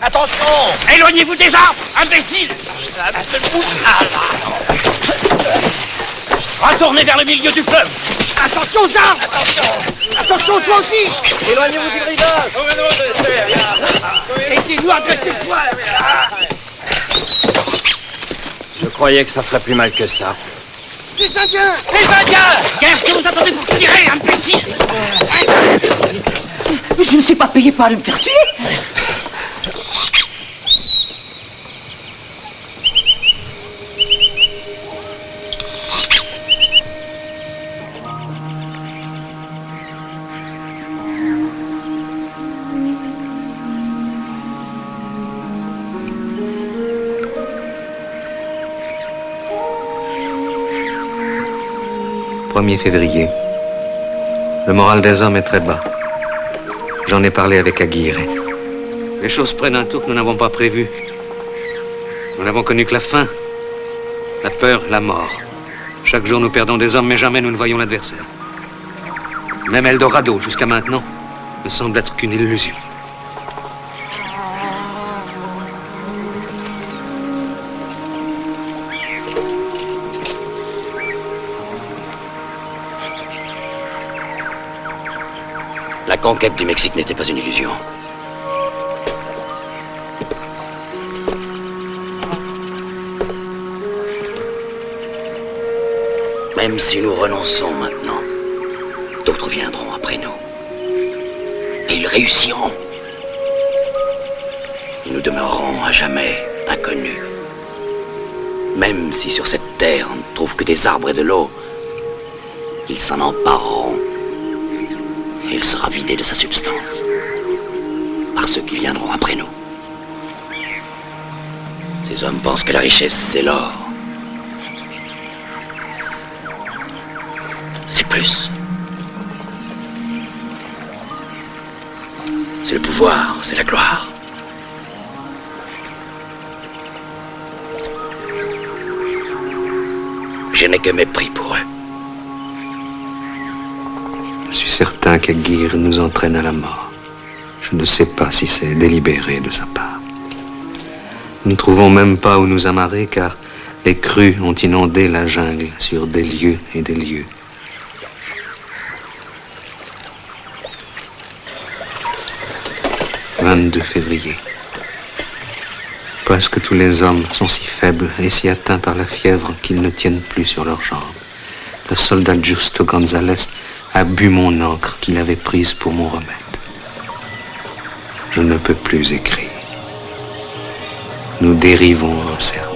Attention! Éloignez-vous des arbres, imbécile! Retournez vers le milieu du fleuve! Attention aux arbres! Attention, toi aussi! Éloignez-vous du rivage! Aidez-nous à dresser le poil! Je croyais que ça ferait plus mal que ça. Les Indiens! Les Indiens! Qu'est-ce que vous attendez pour tirer, imbécile? Je ne suis pas payé pour aller me faire tuer. « 1er février. Le moral des hommes est très bas. J'en ai parlé avec Aguirre. Les choses prennent un tour que nous n'avons pas prévu. Nous n'avons connu que la faim, la peur, la mort. Chaque jour, nous perdons des hommes, mais jamais nous ne voyons l'adversaire. Même Eldorado, jusqu'à maintenant, ne semble être qu'une illusion. La conquête du Mexique n'était pas une illusion. Même si nous renonçons maintenant, d'autres viendront après nous. Et ils réussiront. Et nous demeurerons à jamais inconnus. Même si sur cette terre on ne trouve que des arbres et de l'eau, ils s'en empareront. Et il sera vidé de sa substance par ceux qui viendront après nous. Ces hommes pensent que la richesse, c'est l'or. C'est plus. C'est le pouvoir, c'est la gloire. Je n'ai que mépris pour eux. Je suis certain qu'Aguirre nous entraîne à la mort. Je ne sais pas si c'est délibéré de sa part. Nous ne trouvons même pas où nous amarrer, car les crues ont inondé la jungle sur des lieues et des lieues. « 22 février. Presque tous les hommes sont si faibles et si atteints par la fièvre qu'ils ne tiennent plus sur leurs jambes. Le soldat Justo González a bu mon encre qu'il avait prise pour mon remède. Je ne peux plus écrire. Nous dérivons en cercle.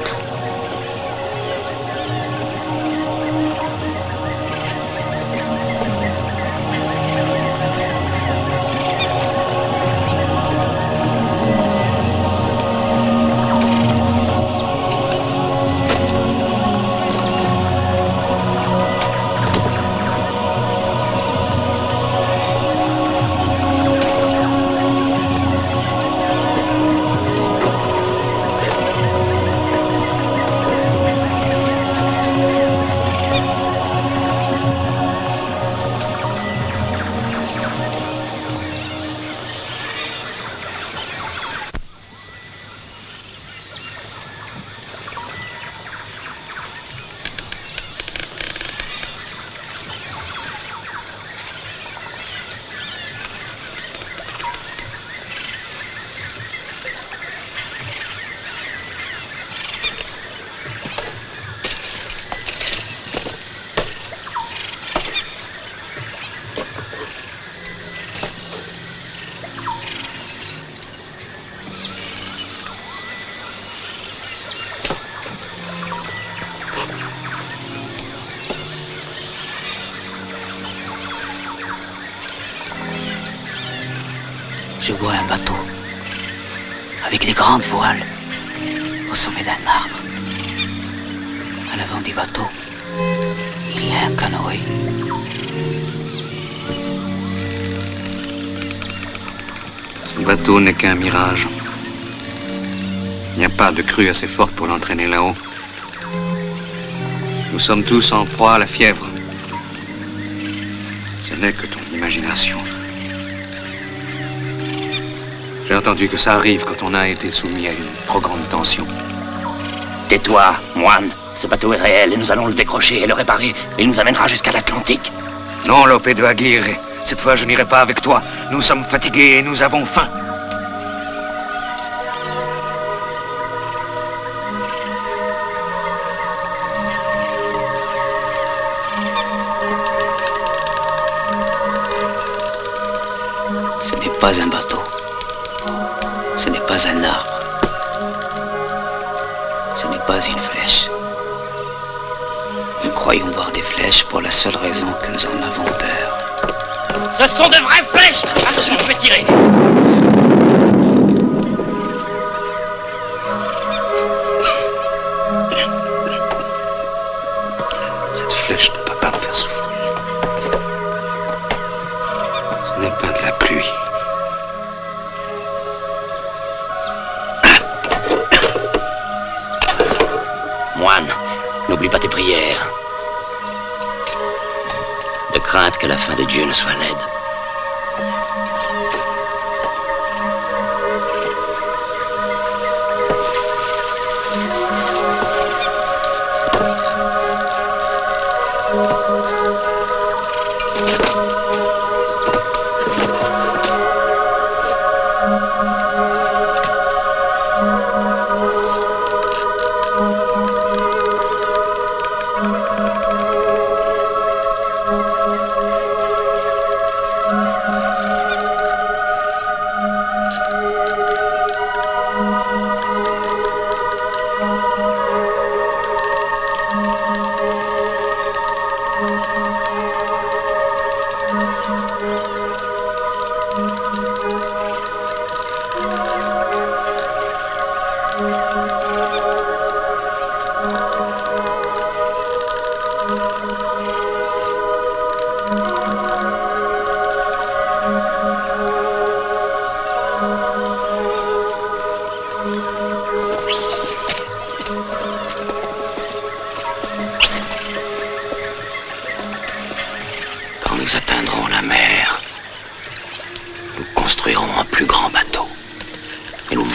Je vois un bateau, avec des grandes voiles, au sommet d'un arbre. À l'avant du bateau, il y a un canoë. Ce bateau n'est qu'un mirage. Il n'y a pas de crue assez forte pour l'entraîner là-haut. Nous sommes tous en proie à la fièvre. Ce n'est que ton imagination. J'ai entendu que ça arrive quand on a été soumis à une trop grande tension. Tais-toi, moine. Ce bateau est réel et nous allons le décrocher et le réparer. Il nous amènera jusqu'à l'Atlantique. Non, Lope de Aguirre. Cette fois, je n'irai pas avec toi. Nous sommes fatigués et nous avons faim. Ce n'est pas un bateau. Ce n'est pas un arbre. Ce n'est pas une flèche. Nous croyons voir des flèches pour la seule raison que nous en avons peur. Ce sont de vraies flèches! Attention, je vais tirer! Cette flèche ne peut pas me faire souffrir. Ce n'est pas de la pluie. Moine, n'oublie pas tes prières. De crainte que la fin de Dieu ne soit laide.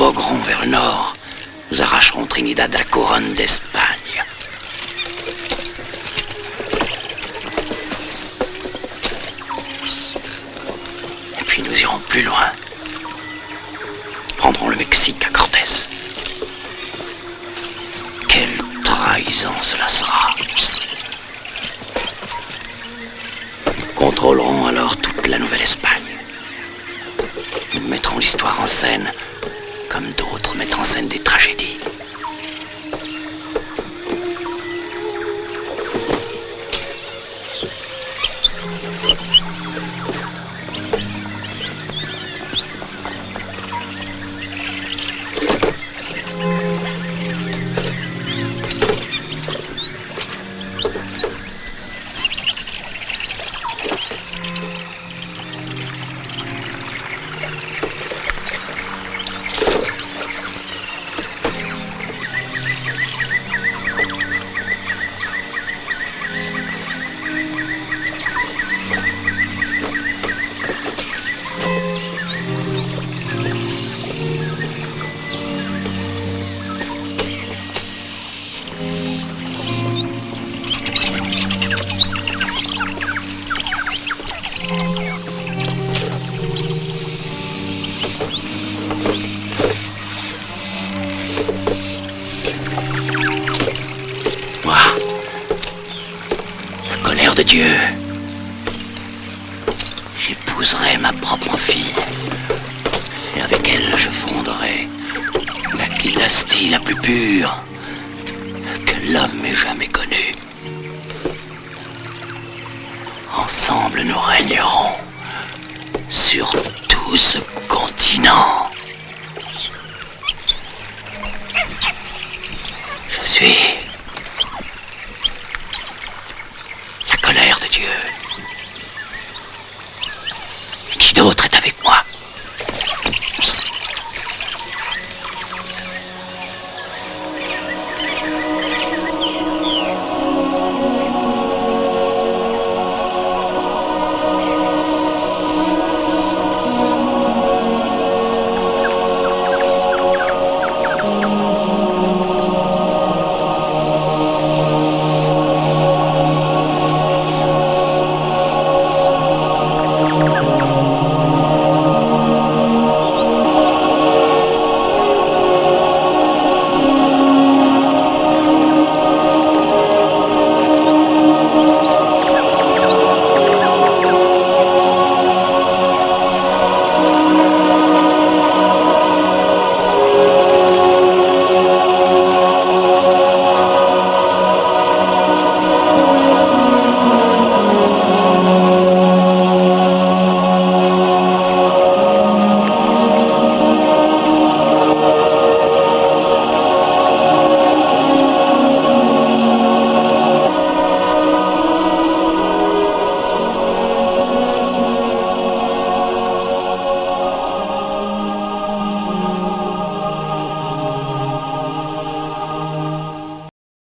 voguerons vers le nord, nous arracherons Trinidad à la couronne d'Espagne. Et puis nous irons plus loin. Prendrons le Mexique à Cortés. Quelle trahison cela sera! Nous contrôlerons alors toute la Nouvelle-Espagne. Nous mettrons l'histoire en scène, comme d'autres mettent en scène des tragédies. Dieu, j'épouserai ma propre fille, et avec elle je fonderai la dynastie la plus pure que l'homme ait jamais connue. Ensemble nous régnerons sur tout ce continent. Je suis